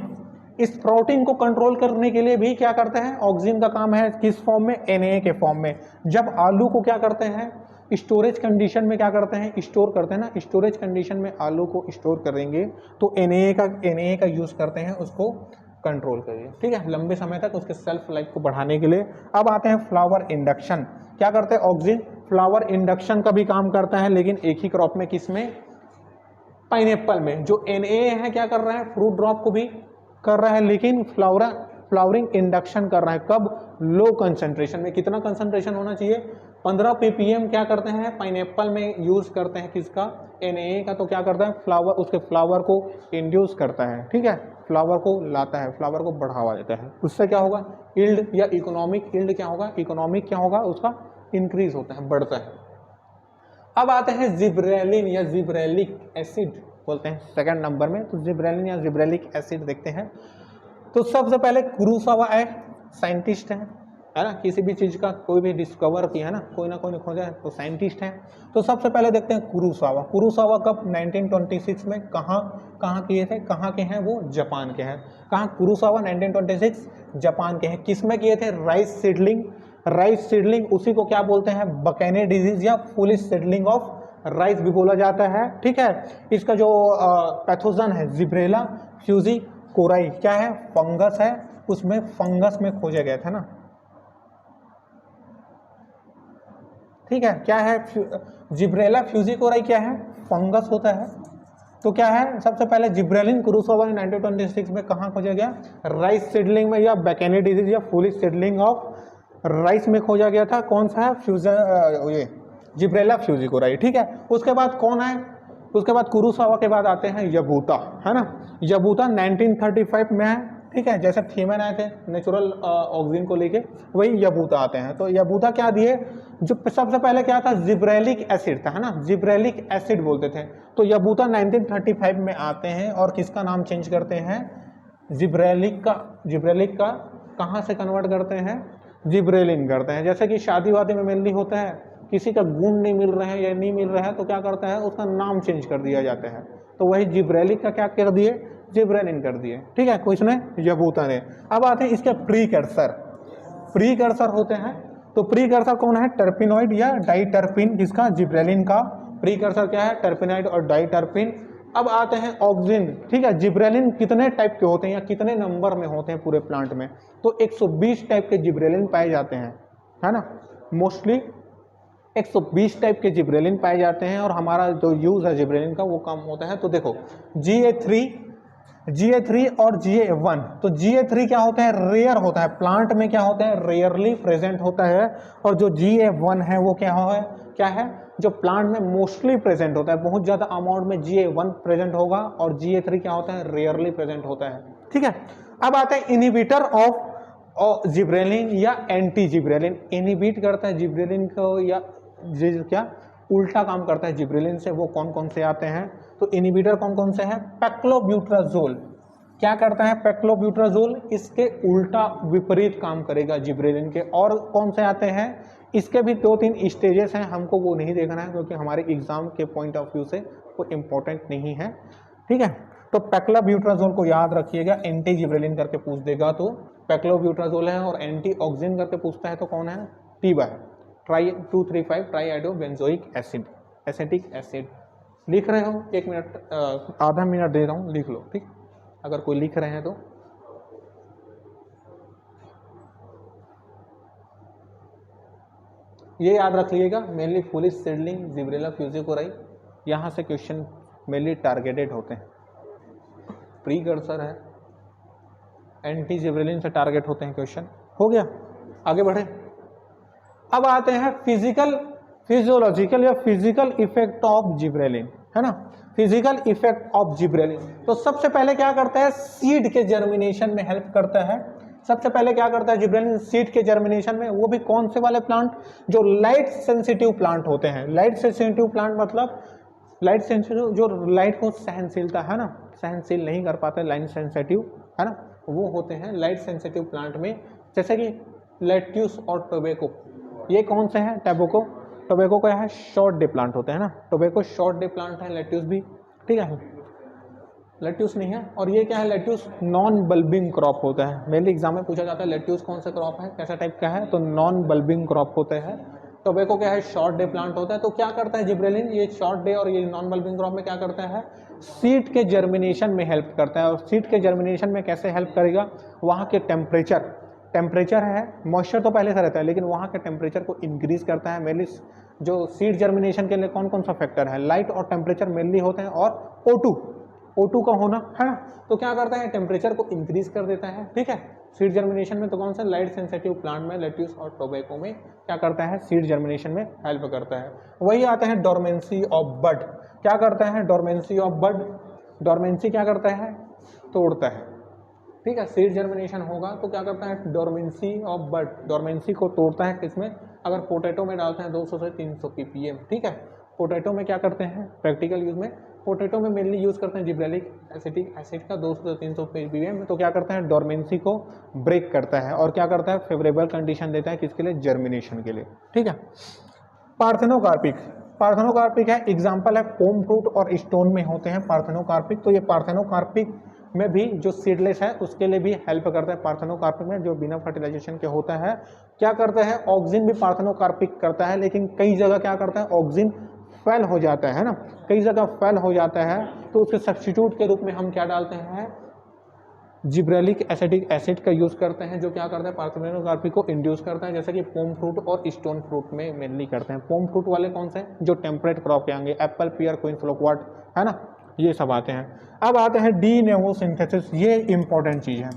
स्प्राउटिंग को कंट्रोल करने के लिए भी क्या करते हैं ऑक्सिन का काम है, किस फॉर्म में NAA के फॉर्म में। जब आलू को क्या करते हैं स्टोरेज कंडीशन में क्या करते हैं स्टोर करते हैं ना, स्टोरेज कंडीशन में आलू को स्टोर करेंगे तो NAA का यूज करते हैं उसको कंट्रोल करिए, ठीक है लंबे समय तक उसके सेल्फ लाइफ को बढ़ाने के लिए। अब आते हैं फ्लावर इंडक्शन, क्या करते हैं ऑक्सिन फ्लावर इंडक्शन का भी काम करता है, लेकिन एक ही क्रॉप में, किसमें पाइनएप्पल में। जो NAA है क्या कर रहा है फ्रूट ड्रॉप को भी कर रहा है, लेकिन फ्लावरिंग इंडक्शन कर रहा है कब लो कंसंट्रेशन में, कितना कंसंट्रेशन होना चाहिए 15 ppm क्या करते हैं पाइनएप्पल में यूज करते हैं किसका NAA का, तो क्या करता है फ्लावर उसके फ्लावर को इंड्यूस करता है, ठीक है फ्लावर को लाता है, फ्लावर को बढ़ावा देता है, उससे क्या होगा यील्ड या इकोनॉमिक यील्ड क्या होगा, इकोनॉमिक क्या होगा उसका इंक्रीज होता है बढ़ता है। अब आते हैं जिब्रेलिन या जिब्रेलिक एसिड बोलते हैं सेकंड नंबर में, तो जिब्रेलिन या जिब्रेलिक एसिड देखते हैं। तो सबसे पहले कुरोसावा है साइंटिस्ट है ना, किसी भी चीज़ का कोई भी डिस्कवर किया है ना कोई खोजा है तो साइंटिस्ट है। तो सबसे पहले देखते हैं कुरोसावा, कुरोसावा कब 1926 में कहाँ किए थे, कहाँ के हैं वो जापान के हैं। कहाँ कुरोसावा 1926 जापान के हैं, किस में किए थे राइस सीडलिंग राइस सीडलिंग, उसी को क्या बोलते हैं, बकैने डिजीज या फुलिश सीडलिंग ऑफ राइस भी बोला जाता है। ठीक है, इसका जो पैथोजन है जिब्रेला फ्यूजी कोराई, क्या है, फंगस है, उसमें फंगस में खोजा गया था ना। ठीक है, क्या है, जिब्रेला फ्यूजी कोराई क्या है, फंगस होता है। तो क्या है, सबसे पहले जिब्रेलिन कुरुसोवा ने 1926 में कहाँ खोजा गया, राइस सीडलिंग में या बैकेनी डिजीज या फुलिश सीडलिंग ऑफ राइस में खोजा गया था। कौन सा है, ये जिब्रेला फ्यूजी कोराई। ठीक है, उसके बाद कौन है, उसके बाद कुरुसोवा के बाद आते हैं यबूता, है ना। यबूता 1935 में है। ठीक है, जैसे थीमन आए थे नेचुरल ऑक्सीजन को लेके, वही यबूता आते हैं। तो यबूता क्या दिए, जो सबसे पहले क्या था, जिब्रेलिक एसिड था, है ना, जिब्रेलिक एसिड बोलते थे। तो यबूता 1935 में आते हैं और किसका नाम चेंज करते हैं, जिब्रेलिक का कहाँ से कन्वर्ट करते हैं, जिब्रेलिन करते हैं। जैसे कि शादी वादी में मेनली होता है, किसी का गुण नहीं मिल रहा है या नहीं मिल रहा है तो क्या करता है, उसका नाम चेंज कर दिया जाता है। तो वही जिब्रेलिक का क्या कर दिए, जिब्रेलिन कर दिए। ठीक है, किसने, यबूता ने। अब आते हैं इसके प्रीकर्सर होते हैं। तो प्रीकर्सर कौन है, टर्पिनॉइड या डाइटर्पिन, जिसका जिब्रेलिन का प्रीकर्सर क्या है, टर्पिनॉइड और डाइटर्पिन। अब आते हैं ऑक्सीजन। ठीक है, जिब्रेलिन कितने टाइप के होते हैं या कितने नंबर में होते हैं पूरे प्लांट में, तो 120 टाइप के जिब्रेलिन पाए जाते हैं, है ना। मोस्टली 120 टाइप के जिब्रेलिन पाए जाते हैं और हमारा जो यूज़ है जिब्रेलिन का वो कम होता है। तो देखो GA3 और GA1, तो GA3 क्या होता है, रेयर होता है, प्लांट में क्या होता है, रेयरली प्रेजेंट होता है। और जो GA1 है वो क्या है, जो प्लांट में मोस्टली प्रेजेंट होता है, बहुत ज़्यादा अमाउंट में GA1 प्रेजेंट होगा। और GA3 क्या होता है, रेयरली प्रेजेंट होता है। ठीक है, अब आता है इनिबिटर ऑफ जिब्रेलिन या एंटी जिब्रेलिन। इनिबिट करता है जिब्रेलिन को या क्या उल्टा काम करता है जिब्रेलिन से, वो कौन कौन से आते हैं, तो इनिबिटर कौन कौन से हैं, पेक्लोब्यूट्राजोल। क्या करता है पेक्लोब्यूट्राजोल, इसके उल्टा विपरीत काम करेगा जिब्रेलिन के। और कौन से आते हैं, इसके भी 2-3 स्टेजेस हैं, हमको वो नहीं देखना है क्योंकि हमारे एग्जाम के पॉइंट ऑफ व्यू से वो इम्पोर्टेंट नहीं है। ठीक है, तो पेक्लोब्यूट्राजोल को याद रखिएगा, एंटी जिब्रेलिन करके पूछ देगा तो पेक्लोब्यूट्राजोल है। और एंटी ऑक्सीजन करके पूछता है तो कौन है, टीबा है, 2,3,5 ट्राईआइडोबेंजोइक एसिड, एसिटिक एसिड। लिख रहे हो, 1 मिनट आधा मिनट दे रहा हूँ, लिख लो। ठीक, अगर कोई लिख रहे हैं तो ये याद रख लीजिएगा, mainly foolish seedling, gibberella fujikuroi, यहाँ से क्वेश्चन मेनली टारगेटेड होते हैं। प्रीकर्सर है, एंटी जिब्रेलिन से टारगेट होते हैं क्वेश्चन। हो गया, आगे बढ़े। अब आते हैं फिजियोलॉजिकल या फिजिकल इफेक्ट ऑफ जिब्रेलिन, है ना, फिजिकल इफेक्ट ऑफ जिब्रेलिन। तो सबसे पहले क्या करता है, सीड के जर्मिनेशन में हेल्प करता है। सबसे पहले क्या करता है जिब्रेलिन, सीड के जर्मिनेशन में, वो भी कौन से वाले प्लांट, जो लाइट सेंसिटिव प्लांट होते हैं। लाइट सेंसिटिव प्लांट मतलब लाइट सेंसिटिव, जो लाइट को सहनशीलता, है ना, सहनशील नहीं कर पाते, लाइट सेंसिटिव, है ना, वो होते हैं लाइट सेंसिटिव प्लांट में। जैसे कि लेट्यूस और टोबैको, ये कौन से हैं, टोबैको क्या है, शॉर्ट डे प्लांट होते हैं ना, टोबैको शॉर्ट डे प्लांट है, लेट्यूस भी। ठीक है, लेट्यूस नहीं है। और ये क्या है, लेट्यूस नॉन बल्बिंग क्रॉप होता है। मेनली एग्जाम में पूछा जाता है लेट्यूस कौन सा क्रॉप है, कैसा टाइप का है, तो नॉन बल्बिंग क्रॉप होता है। टोबैको क्या है, शॉर्ट डे प्लांट होता है। तो क्या करता है जिब्रेलिन, ये शॉर्ट डे और ये नॉन बल्बिंग क्रॉप में क्या करता है, सीड के जर्मिनेशन में हेल्प करता है। और सीड के जर्मिनेशन में कैसे हेल्प करेगा, वहाँ के टेम्परेचर है, मॉइस्चर तो पहले से रहता है लेकिन वहाँ के टेम्परेचर को इंक्रीज करता है। मेनली जो सीड जर्मिनेशन के लिए कौन कौन सा फैक्टर है, लाइट और टेम्परेचर मेनली होते हैं, और O2 का होना, है ना। तो क्या करता है, टेम्परेचर को इंक्रीज कर देता है। ठीक है, सीड जर्मिनेशन में तो कौन सा, लाइट सेंसिटिव प्लांट में लेट्यूस और टोबैको में क्या करता है, सीड जर्मिनेशन में हेल्प करता है। वही आते हैं डोरमेंसी ऑफ बड। क्या करता है, डोरमेंसी ऑफ बड, डोरमेंसी क्या करता है, तोड़ता है। ठीक है, सीड जर्मिनेशन होगा तो क्या करता है, डोरमेंसी ऑफ बड, डोरमेंसी को तोड़ता है। किसमें, अगर पोटैटो में डालते हैं 200 से 300 ppm। ठीक है, पोटैटो में क्या करते हैं, प्रैक्टिकल यूज में पोटैटो में मेनली यूज करते हैं जिब्रेलिक एसिटिक एसिड का 200 से 300 ppm। तो क्या करता है, डोरमेंसी को ब्रेक करता है और क्या करता है, फेवरेबल कंडीशन देता है किसके लिए, जर्मिनेशन के लिए। ठीक है, पार्थेनोकार्पिक है, एग्जाम्पल है पोम फ्रूट और स्टोन में होते हैं पार्थेनोकार्पिक। तो ये पार्थेनोकार्पिक में भी जो सीडलेस है उसके लिए भी हेल्प करता है। पार्थेनोकार्पिक में जो बिना फर्टिलाइजेशन के होता है क्या करता है, ऑक्सिन भी पार्थेनोकार्पिक करता है, लेकिन कई जगह क्या करता है ऑक्सिन फेल हो जाता है ना, कई जगह फेल हो जाता है, तो उसके सब्स्टिट्यूट के रूप में हम क्या डालते हैं, जिब्रेलिक एसिटिक एसिड का यूज़ करते हैं, जो क्या करता है पार्थेनोकार्पिक को इंड्यूस करता है, जैसे कि पोम फ्रूट और स्टोन फ्रूट में मेनली करते हैं। पोम फ्रूट वाले कौन से, जो टेम्परेट क्रॉप के आएंगे, एप्पल, पियर, क्वीन, फ्लोक्वाट, है ना, ये सब आते हैं। अब आते हैं डी नेवो सिंथेसिस, ये इंपॉर्टेंट चीज़ है।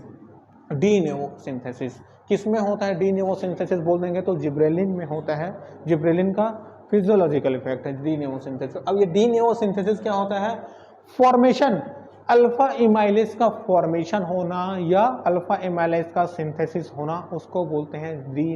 डी नेवो सिंथेसिस किस में होता है, डी नेवो सिंथेसिस बोल देंगे तो जिब्रेलिन में होता है। जिब्रेलिन का फिजियोलॉजिकल इफेक्ट है डी नेवो सिंथेसिस। अब ये डी नेवो सिंथेसिस क्या होता है, फॉर्मेशन, अल्फा इमाइलेज का फॉर्मेशन होना या अल्फा इमाइलेज का सिंथेसिस होना, उसको बोलते हैं डी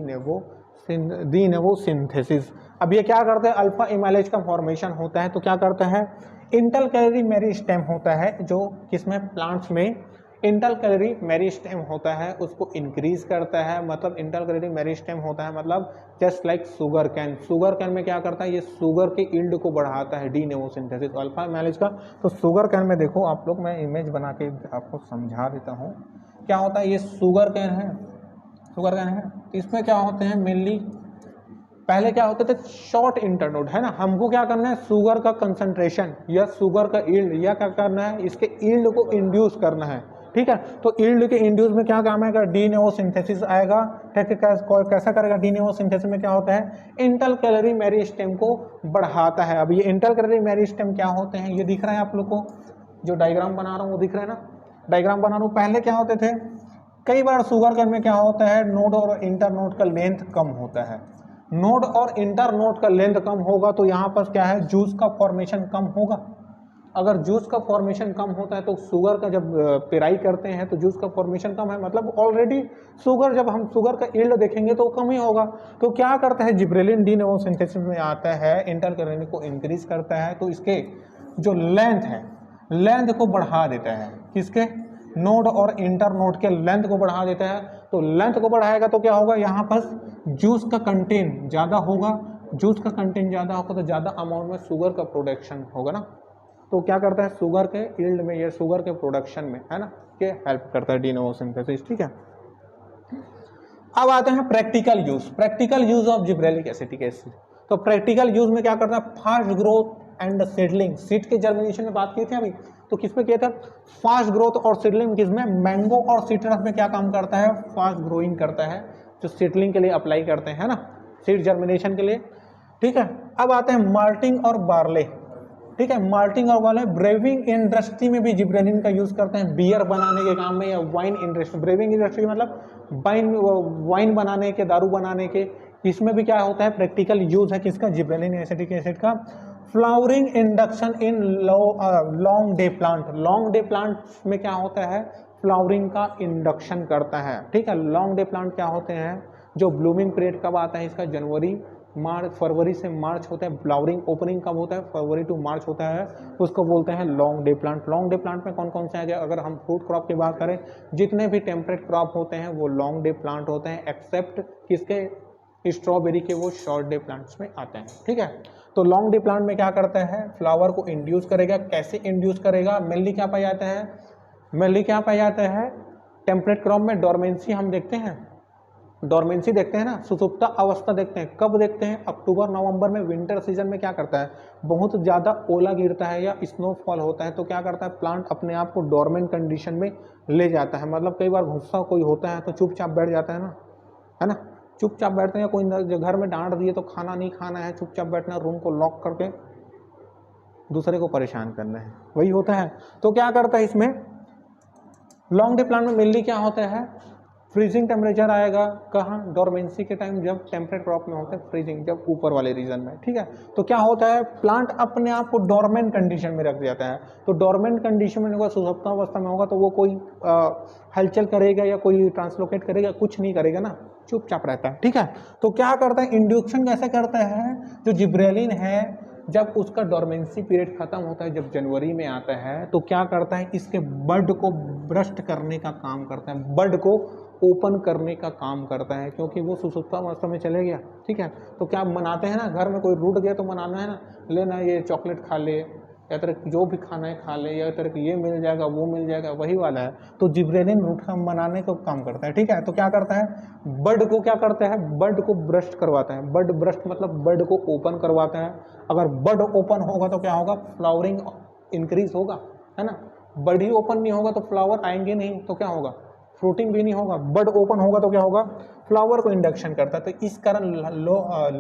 नेवो सिंथेसिस। अब ये क्या करते हैं, अल्फा इमाइलेज का फॉर्मेशन होता है तो क्या करता है, इंटर कैलोरी मेरिस्टेम होता है, जो किसमें, प्लांट्स में इंटर कैलोरी मेरिस्टेम होता है, उसको इंक्रीज करता है। मतलब इंटर कैलोरी मेरिस्टेम होता है मतलब just like sugar cane, sugar cane में क्या करता है, ये शुगर के यील्ड को बढ़ाता है डी नेवो सिंथेसिस अल्फा इमाइलेज का। तो शुगर कैन में देखो आप लोग, मैं इमेज बना के आपको समझा देता हूँ क्या होता है। ये शुगर कैन है, शुगर कैन है, इसमें क्या होते हैं मेनली, पहले क्या होते थे शॉर्ट इंटरनोड, है ना, हमको क्या करना है शुगर का कंसंट्रेशन या शुगर का यील्ड या क्या करना है, इसके यील्ड को इंड्यूस करना है, ठीक है। तो यील्ड के इंड्यूस में क्या काम आएगा, डी नेवो सिंथेसिस आएगा, ठीक है। कैसा करेगा, डी नेवो सिंथेसिस में क्या होता है, इंटर कैलोरी मेरिस्टेम को बढ़ाता है। अब ये इंटर कैलोरी मेरिस्टेम क्या होते हैं, ये दिख रहा है आप लोग को, जो डायग्राम बना रहा हूँ वो दिख रहा है ना, डायग्राम बना रहा हूँ। पहले क्या होते थे, कई बार शुगर कैन में क्या होता है, नोड और इंटर नोड का लेंथ कम होता है, नोड और इंटर नोड का लेंथ कम होगा तो यहाँ पर क्या है, जूस का फॉर्मेशन कम होगा। अगर जूस का फॉर्मेशन कम होता है तो शुगर का जब पेराई करते हैं तो जूस का फॉर्मेशन कम है, मतलब ऑलरेडी शुगर, जब हम शुगर का यील्ड देखेंगे तो कम ही होगा। तो क्या करता है, जिब्रेलिन डी नेवो सिंथेसिस में आता है, इंटर कैलोरी को इंक्रीज करता है, तो इसके जो लेंथ है, लेंथ को बढ़ा देता है, किसके, नोड और इंटर नोड के लेंथ को बढ़ा देता है। तो लेंथ को बढ़ाएगा तो क्या होगा, यहाँ पर जूस का कंटेंट ज़्यादा होगा, जूस का कंटेंट ज़्यादा होगा तो ज़्यादा अमाउंट में शुगर का प्रोडक्शन होगा ना, तो क्या करता है शुगर के यील्ड में या शुगर के प्रोडक्शन में, है ना, के हेल्प करता है डी नेवो सिंथेसिस, ठीक है। अब आते हैं practical use, practical use of gibberellic acetic acid. तो प्रैक्टिकल यूज में क्या करता है, fast growth and seedling, seed के जर्मिनेशन में बात की थी अभी, तो किसमें किया था, फास्ट ग्रोथ और सीडलिंग किसमें, मैंगो और सिट्रस में क्या काम करता है, फास्ट ग्रोइंग करता है, जो सीडलिंग के लिए अप्लाई करते हैं ना, सीड जर्मिनेशन के लिए, ठीक है। अब आते हैं माल्टिंग और बार्ले, ठीक है, माल्टिंग और वाले, ब्रेविंग इंडस्ट्री में भी जिब्रेलिन का यूज करते हैं, बियर बनाने के काम में या वाइन इंडस्ट्री, ब्रेविंग इंडस्ट्री मतलब वाइन बनाने के, दारू बनाने के, इसमें भी क्या होता है, प्रैक्टिकल यूज है किसका, जिब्रेलिन एसिटिक एसिड का। Flowering induction in long day plant, long day plant में क्या होता है, फ्लावरिंग का इंडक्शन करता है, ठीक है। लॉन्ग डे प्लांट क्या होते हैं, जो ब्लूमिंग पीरियड कब आता है इसका, जनवरी मार्च, फरवरी से मार्च होता है, फ्लावरिंग ओपनिंग कब होता है, फरवरी टू मार्च होता है, उसको बोलते हैं long day plant. Long day plant में कौन कौन से आएंगे, अगर हम फ्रूट क्रॉप की बात करें, जितने भी टेम्परेट क्रॉप होते हैं वो लॉन्ग डे प्लांट होते हैं, एक्सेप्ट किसके, स्ट्रॉबेरी के, वो शॉर्ट डे प्लांट्स में आते हैं, ठीक है। तो लॉन्ग डे प्लांट में क्या करता है, फ्लावर को इंड्यूस करेगा, कैसे इंड्यूस करेगा, मेनली क्या पाया जाता है, मेनली क्या पाया जाता है, टेम्परेट क्रॉप में डोरमेंसी हम देखते हैं, डोरमेंसी देखते हैं ना, सुसुप्ता अवस्था देखते हैं, कब देखते हैं, अक्टूबर नवंबर में, विंटर सीजन में क्या करता है, बहुत ज़्यादा ओला गिरता है या स्नोफॉल होता है, तो क्या करता है, प्लांट अपने आप को डोरमेंट कंडीशन में ले जाता है। मतलब कई बार गुस्सा कोई होता है तो चुपचाप बैठ जाता है ना, चुपचाप बैठते हैं, कोई घर में डांट दिए तो खाना नहीं खाना है, चुपचाप बैठना, रूम को लॉक करके दूसरे को परेशान करना है, वही होता है। तो क्या करता है इसमें, लॉन्ग डे प्लांट में मेनली क्या होता है, फ्रीजिंग टेम्परेचर आएगा, कहाँ, डोरमेंसी के टाइम, जब टेम्परेट क्रॉप में होता है फ्रीजिंग, जब ऊपर वाले रीजन में, ठीक है। तो क्या होता है, प्लांट अपने आप को डोरमेंट कंडीशन में रख देता है, तो डोरमेंट कंडीशन में होगा, सुसुप्ता अवस्था में होगा, तो वो कोई हलचल करेगा या कोई ट्रांसलोकेट करेगा, कुछ नहीं करेगा ना, चुपचाप रहता है, ठीक है। तो क्या करता है, इंड्यूक्शन कैसे करता है, जो जिब्रेलिन है जब उसका डोरमेंसी पीरियड खत्म होता है, जब जनवरी में आता है, तो क्या करता है, इसके बड को ब्रस्ट करने का काम करता है, बड को ओपन करने का काम करता है, क्योंकि वो सुसुप्ता अवस्था में चले गया, ठीक है। तो क्या मनाते हैं ना, घर में कोई रूठ गया तो मनाना है ना, लेना ये चॉकलेट खा ले या तरह जो भी खाना है खा ले, या तरह की ये मिल जाएगा वो मिल जाएगा, वही वाला है। तो जिब्रेलिन रूट हम बनाने का काम करता है, ठीक है। तो क्या करता है, बड को क्या करता है, बड को ब्रस्ट करवाता है। बड ब्रस्ट मतलब बड को ओपन करवाता है। अगर बड ओपन होगा तो क्या होगा, फ्लावरिंग इंक्रीज होगा, है ना। बड ही ओपन नहीं होगा तो फ्लावर आएंगे नहीं, तो क्या होगा, फ्रूटिंग भी नहीं होगा। बड ओपन होगा तो क्या होगा, फ्लावर को इंडक्शन करता है। तो इस कारण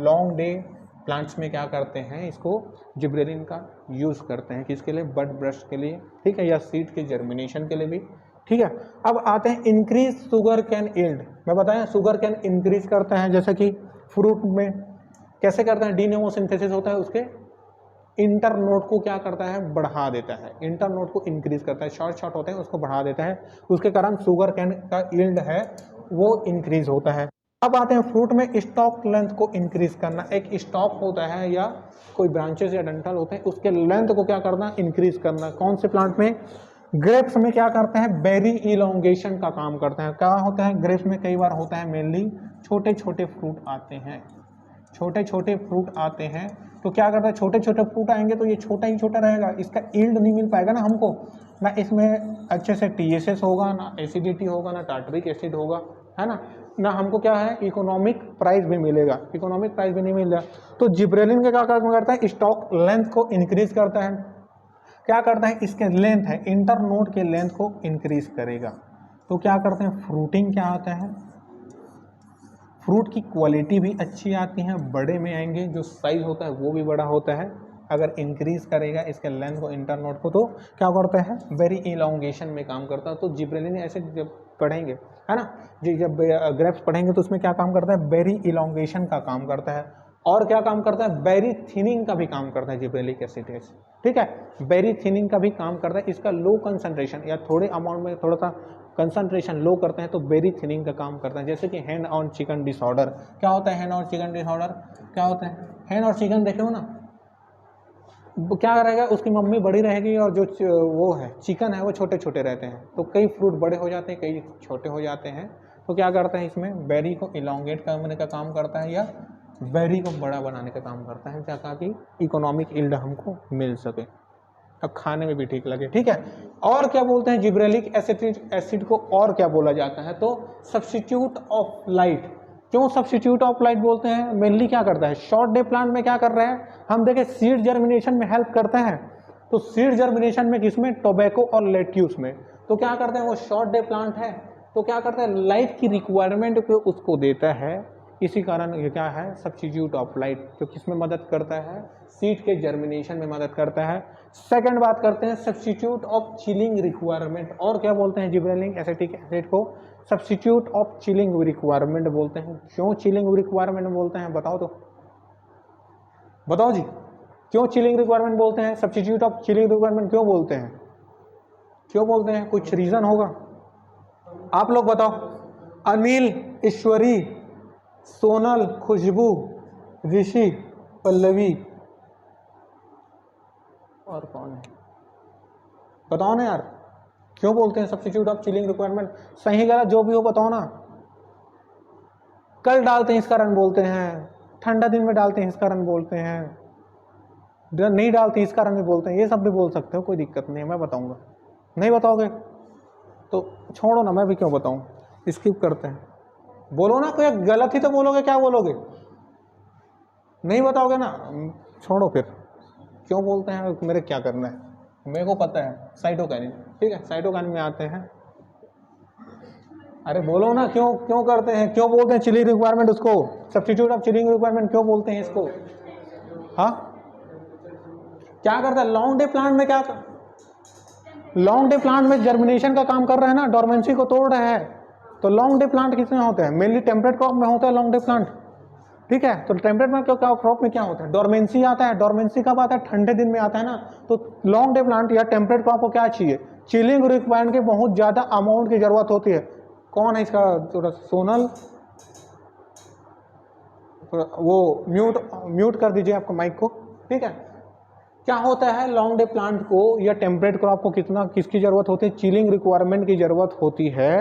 लॉन्ग डे प्लांट्स में क्या करते हैं, इसको जिब्रेलिन का यूज़ करते हैं, किसके लिए, बड ब्रश के लिए, ठीक है, या सीड के जर्मिनेशन के लिए भी, ठीक है। अब आते हैं इंक्रीज शुगर कैन यील्ड। मैं बताया शुगर कैन इंक्रीज करता है, जैसे कि फ्रूट में कैसे करते हैं, डीनेमो सिंथेसिस होता है, उसके इंटर नोड को क्या करता है, बढ़ा देता है, इंटर नोड को इंक्रीज करता है, शॉर्ट होते हैं उसको बढ़ा देता है, उसके कारण शुगर कैन का यील्ड है वो इंक्रीज होता है। अब आते हैं फ्रूट में स्टॉक लेंथ को इंक्रीज करना। एक स्टॉक होता है या कोई ब्रांचेस या डंठल होते हैं, उसके लेंथ को क्या करना, इंक्रीज करना। कौन से प्लांट में, ग्रेप्स में क्या करते हैं, बेरी इलोंगेशन का काम करते हैं। क्या होता है, ग्रेप्स में कई बार होता है मेनली छोटे छोटे फ्रूट आते हैं, छोटे छोटे फ्रूट आते हैं। तो क्या करता है, छोटे छोटे फ्रूट आएंगे तो ये छोटा ही छोटा रहेगा, इसका यील्ड नहीं मिल पाएगा ना हमको, ना इसमें अच्छे से TSS होगा, ना एसिडिटी होगा, ना टार्टरिक एसिड होगा, है ना हमको क्या है, इकोनॉमिक प्राइस भी मिलेगा, इकोनॉमिक प्राइस भी नहीं मिल रहा। तो जिब्रेलिन का क्या काम करता है, स्टॉक लेंथ को इंक्रीज करता है। क्या करता है, इसके लेंथ है, इंटर नोड के लेंथ को इंक्रीज करेगा। तो क्या करते हैं, फ्रूटिंग क्या आता है, फ्रूट की क्वालिटी भी अच्छी आती है, बड़े में आएंगे, जो साइज होता है वो भी बड़ा होता है। अगर इंक्रीज करेगा इसके लेंथ को, इंटर नोड को, तो क्या करता है, वेरी इलोंगेशन में काम करता है। तो जिब्रेलिन ऐसे जब पढ़ेंगे, है ना जी, जब ग्रेप्स पढ़ेंगे तो उसमें क्या काम करता है, वेरी इलोंगेशन का काम करता है। और क्या काम करता है, बेरी थिनिंग का भी काम करता है जिब्रेलिक एसिड, ठीक है, बेरी थिनिंग का भी काम करता है। इसका लो कंसंट्रेशन या थोड़े अमाउंट में थोड़ा सा कंसंट्रेशन लो करते हैं तो बेरी थिनिंग का काम करता है। जैसे कि हैंड ऑन चिकन डिसऑर्डर, क्या होता है हैंड ऑन चिकन डिसऑर्डर, क्या होता है, हैंड और चिकन देखे हो ना, क्या रहेगा, उसकी मम्मी बड़ी रहेगी और जो वो है चिकन है वो छोटे छोटे रहते हैं। तो कई फ्रूट बड़े हो जाते हैं, कई छोटे हो जाते हैं। तो क्या करता है, इसमें बेरी को इलोंगेट करने का काम करता है या बेरी को बड़ा बनाने का काम करता है, ताकि इकोनॉमिक यील्ड हमको मिल सके, अब खाने में भी ठीक लगे, ठीक है। और क्या बोलते हैं जिब्रेलिक एसिड को, और क्या बोला जाता है, तो सब्स्टिट्यूट ऑफ लाइट। क्यों सब्स्टिट्यूट ऑफ लाइट बोलते हैं, मेनली क्या करता है, शॉर्ट डे प्लांट में क्या कर रहे हैं हम, देखें सीड जर्मिनेशन में हेल्प करते हैं। तो सीड जर्मिनेशन में किसमें, टोबैको और लेट्यूस में। तो क्या करते हैं, वो शॉर्ट डे प्लांट है तो क्या करता है, लाइट की रिक्वायरमेंट को उसको देता है। इसी कारण ये क्या है, सब्स्टिट्यूट ऑफ लाइट, जो किसमें मदद करता है, सीड के जर्मिनेशन में मदद करता है। सेकंड बात करते हैं सब्स्टिट्यूट ऑफ चिलिंग रिक्वायरमेंट। और क्या बोलते हैं जिब्रेलिक एसिटिक एसिड को, सब्स्टिट्यूट ऑफ चिलिंग रिक्वायरमेंट बोलते हैं। क्यों चिलिंग रिक्वायरमेंट बोलते हैं, बताओ तो, बताओ जी, क्यों चिलिंग रिक्वायरमेंट बोलते हैं, सब्स्टिट्यूट ऑफ चिलिंग रिक्वायरमेंट क्यों बोलते हैं, क्यों बोलते हैं, कुछ रीजन होगा, आप लोग बताओ। अनिल, ईश्वरी, सोनल, खुशबू, ऋषि, पल्लवी, और कौन है, बताओ ना यार, क्यों बोलते हैं सब्स्टिट्यूट ऑफ चिलिंग रिक्वायरमेंट, सही गलत जो भी हो बताओ ना। कल डालते हैं इस कारण बोलते हैं, ठंडा दिन में डालते हैं इस कारण बोलते हैं, नहीं डालते इस कारण भी बोलते हैं, ये सब भी बोल सकते हो, कोई दिक्कत नहीं है, मैं बताऊंगा। नहीं बताओगे तो छोड़ो ना, मैं भी क्यों बताऊं, स्किप करते हैं। बोलो ना, कोई गलत ही तो बोलोगे, क्या बोलोगे, नहीं बताओगे ना, छोड़ो फिर, क्यों बोलते हैं, मेरे क्या करना है, मेरे को पता है, साइटोकाइनिन, ठीक है, साइटोकाइनिन में आते हैं। अरे बोलो ना, क्यों क्यों करते हैं, क्यों बोलते हैं चिलिंग रिक्वायरमेंट, उसको सब्स्टिट्यूट ऑफ चिलिंग रिक्वायरमेंट क्यों बोलते हैं इसको, हाँ क्या करता है, लॉन्ग डे प्लांट में क्या लॉन्ग डे प्लांट में जर्मिनेशन का काम कर रहे हैं ना, डोरमेंसी को तोड़ रहे हैं। तो लॉन्ग डे प्लांट किसमें होते हैं, मेनली टेम्परेट क्रॉप में होता है लॉन्ग डे प्लांट, ठीक है। तो टेम्परेट में क्या क्रॉप में क्या होता है, डोरमेंसी आता है, डोरमेंसी कब आता है, ठंडे दिन में आता है ना। तो लॉन्ग डे प्लांट या टेम्परेट क्रॉप को क्या चाहिए, चिलिंग रिक्वायरमेंट की बहुत ज्यादा अमाउंट की जरूरत होती है। कौन है इसका, थोड़ा सोनल, वो म्यूट कर दीजिए आपको माइक को, ठीक है। क्या होता है, लॉन्ग डे प्लांट को या टेम्परेट क्रॉप को किसकी जरूरत होती है, चिलिंग रिक्वायरमेंट की जरूरत होती है।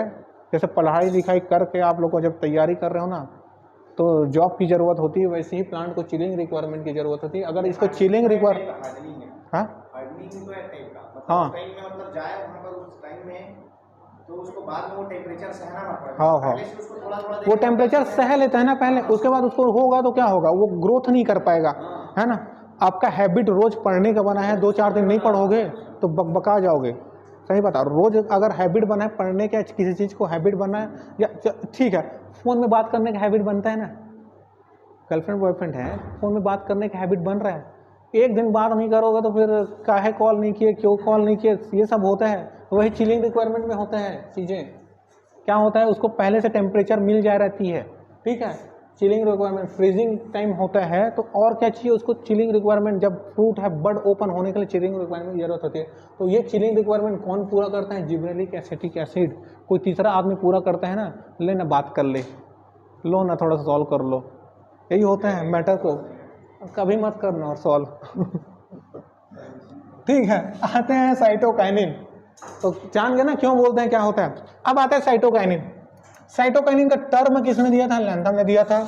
जैसे पढ़ाई लिखाई करके आप लोग को जब तैयारी कर रहे हो ना, तो जॉब की जरूरत होती है, वैसे ही प्लांट को चिलिंग रिक्वायरमेंट की जरूरत होती है। अगर इसको चिलिंग रिक्वायर, हाँ बाइंडिंग तो है टाइप का, मतलब हाँ। उस टाइम में मतलब जाए वहाँ पर उस टाइम में, तो उसको बाद में वो टेम्परेचर सहना ना पड़े। हाँ हाँ, पहले से उसको थोड़ा थोड़ा वो टेम्परेचर सह लेता है ना पहले, उसके बाद उसको होगा तो क्या होगा, वो ग्रोथ नहीं कर पाएगा, है ना। आपका हैबिट रोज पढ़ने का बना है, 2-4 दिन नहीं पढ़ोगे तो बकबका जाओगे। सही बता, रोज अगर हैबिट बना है पढ़ने का, किसी चीज़ को हैबिट बना है, या ठीक है फ़ोन में बात करने का हैबिट बनता है ना, गर्लफ्रेंड बॉयफ्रेंड है, फ़ोन में बात करने का हैबिट बन रहा है, एक दिन बात नहीं करोगे तो फिर काहे कॉल नहीं किए, क्यों कॉल नहीं किए, ये सब होता है। वही चिलिंग रिक्वायरमेंट में होता है चीज़ें, क्या होता है उसको पहले से टेम्परेचर मिल जा रहती है, ठीक है। चिलिंग रिक्वायरमेंट, फ्रीजिंग टाइम होता है, तो और क्या चाहिए उसको, चिलिंग रिक्वायरमेंट। जब फ्रूट है बड ओपन होने के लिए चिलिंग रिक्वायरमेंट की जरूरत होती है। तो ये चिलिंग रिक्वायरमेंट कौन पूरा करता है, जिब्रेलिक एसिटिक एसिड, कोई तीसरा आदमी पूरा करता है ना, ले ना बात कर ले, लो ना थोड़ा सा सॉल्व कर लो, यही होता है मैटर को, कभी मत करना और सॉल्व ठीक है। आते हैं साइटोकाइनिन, तो जान गए ना क्यों बोलते हैं क्या होता है। अब आता है साइटोकाइनिन। साइटोकाइनिन का टर्म किसने दिया था, लैंथम ने दिया था,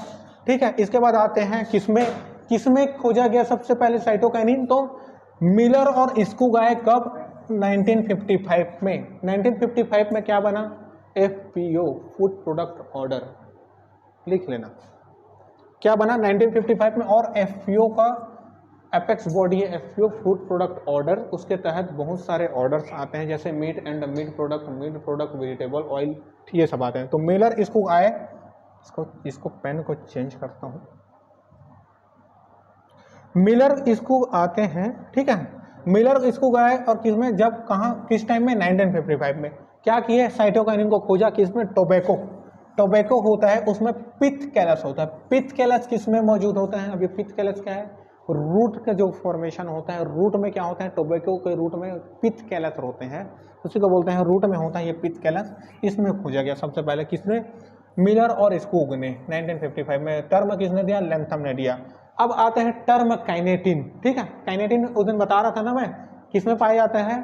ठीक है। इसके बाद आते हैं किसमें खोजा गया सबसे पहले साइटोकाइनिन, तो मिलर और इस्कुगाय कब, 1955 में। 1955 में क्या बना, FPO, फूड प्रोडक्ट ऑर्डर, लिख लेना क्या बना 1955 में। और FPO का एपेक्स बॉडी है FPO, फूड प्रोडक्ट ऑर्डर, उसके तहत बहुत सारे ऑर्डर्स आते हैं, जैसे meat and meat product, vegetable oil, ये सब आते हैं। तो मिलर इस्कुगाय, इसको पेन को चेंज करता हूँ, मिलर इसको आते हैं, ठीक है। मिलर इस्कुगाय और किसमें, जब कहाँ किस टाइम में, 1955 में। क्या किए, साइटोकाइनिन को खोजा किसमें, टोबैको होता है, उसमें पित्त कैलस होता है। पित्त कैलस किसमें मौजूद होता है, अभी पित्त कैलस क्या है, रूट का जो फॉर्मेशन होता है, रूट में क्या होता है, टोबैको के रूट में पित्त कैलस होते हैं, उसी को बोलते हैं, रूट में होता है ये पित्त कैलस। इसमें खोजा गया सबसे पहले किसने, मिलर और इस्कुग ने 1955 में। टर्म किसने दिया, लैंथम ने दिया। अब आते हैं टर्म काइनेटिन, ठीक है। काइनेटिन उस दिन बता रहा था ना मैं, किसमें पाया जाता है,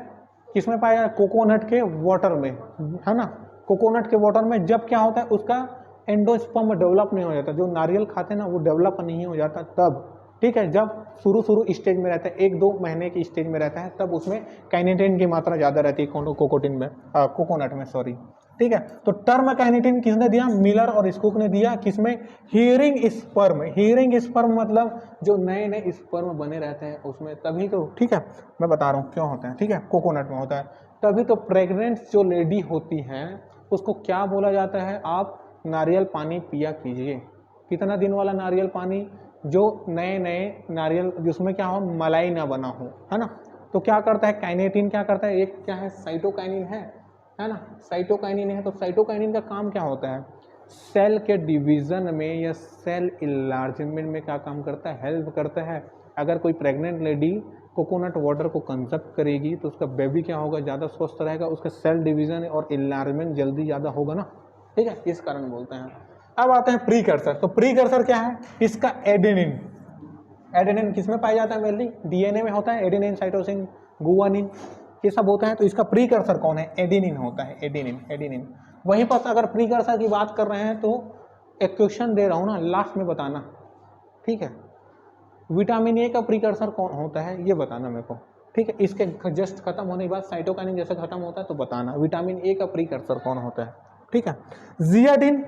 कोकोनट के वाटर में, है ना। कोकोनट के वाटर में जब क्या होता है, उसका एंडोस्पर्म डेवलप नहीं हो जाता, जो नारियल खाते हैं ना वो डेवलप नहीं हो जाता तब, ठीक है। जब शुरू स्टेज में रहता है, 1-2 महीने की स्टेज में रहता है, तब उसमें काइनेटिन की मात्रा ज़्यादा रहती है, कोकोनट में, सॉरी, ठीक है। तो टर्म काइनेटिन किसने दिया, मिलर और इस्कुग ने दिया, किसमें, हीयरिंग स्पर्म मतलब जो नए नए स्पर्म बने रहते हैं उसमें, तभी तो, ठीक है, मैं बता रहा हूँ क्यों होता है, ठीक है, कोकोनट में होता है। तभी तो प्रेग्नेंट जो लेडी होती हैं उसको क्या बोला जाता है, आप नारियल पानी पिया कीजिए। कितना दिन वाला नारियल पानी, जो नए नए नारियल जिसमें क्या हो, मलाई ना बना हो, है ना। तो क्या करता है काइनेटिन, क्या करता है, एक क्या है, साइटोकाइनिन है ना, साइटोकाइनिन है। तो साइटोकाइनिन का काम क्या होता है, सेल के डिवीजन में या सेल इलार्जमेंट में क्या काम करता है, हेल्प करता है। अगर कोई प्रेग्नेंट लेडी कोकोनट वाटर को कंजप्ट करेगी तो उसका बेबी क्या होगा, ज़्यादा स्वस्थ रहेगा, उसका सेल डिवीजन और इलार्जमेंट जल्दी ज़्यादा होगा ना, ठीक है, इस कारण बोलते हैं। अब आते हैं प्रीकर्सर। तो प्रीकर्सर क्या है, इसका एडेनिन किसमें पाया जाता है, मेनली DNA में होता है, एडेनिन, साइटोसिन, गुआनिन, ये सब होता है। तो इसका प्रीकर्सर कौन है, एडेनिन होता है, एडेनिन। वहीं पर अगर प्रीकर्सर की बात कर रहे हैं तो एक क्वेश्चन दे रहा हूँ ना, लास्ट में बताना, ठीक है। विटामिन ए का प्रीकर्सर कौन होता है ये बताना मेरे को, ठीक है। इसके जस्ट खत्म होने के बाद साइटोकाइनिन जैसे खत्म होता है तो बताना विटामिन ए का प्रीकर्सर कौन होता है, ठीक है। जियाटिन,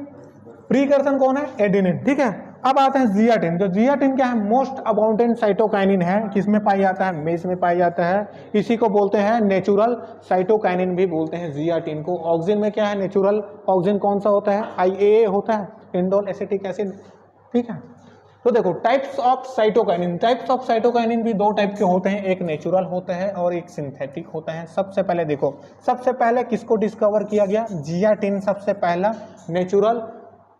प्रीकर्सर कौन है, एडेनिन, ठीक है। अब आते हैं जियाटिन। जो जियाटिन क्या है, मोस्ट अबाउंडेंट साइटोकाइनिन है, किसमें पाई जाता है, मेज में पाई जाता है। इसी को बोलते हैं नेचुरल साइटोकाइनिन भी बोलते हैं जियाटिन को। ऑक्सीजन में क्या है, नेचुरल ऑक्सीजन कौन सा होता है, IAA होता है, इंडोल एसिटिक एसिड, ठीक है। तो देखो टाइप्स ऑफ साइटोकाइनिन भी 2 टाइप के होते हैं, एक नेचुरल होता है और एक सिंथेटिक होता है। सबसे पहले देखो, सबसे पहले किसको डिस्कवर किया गया, जियाटिन सबसे पहला नेचुरल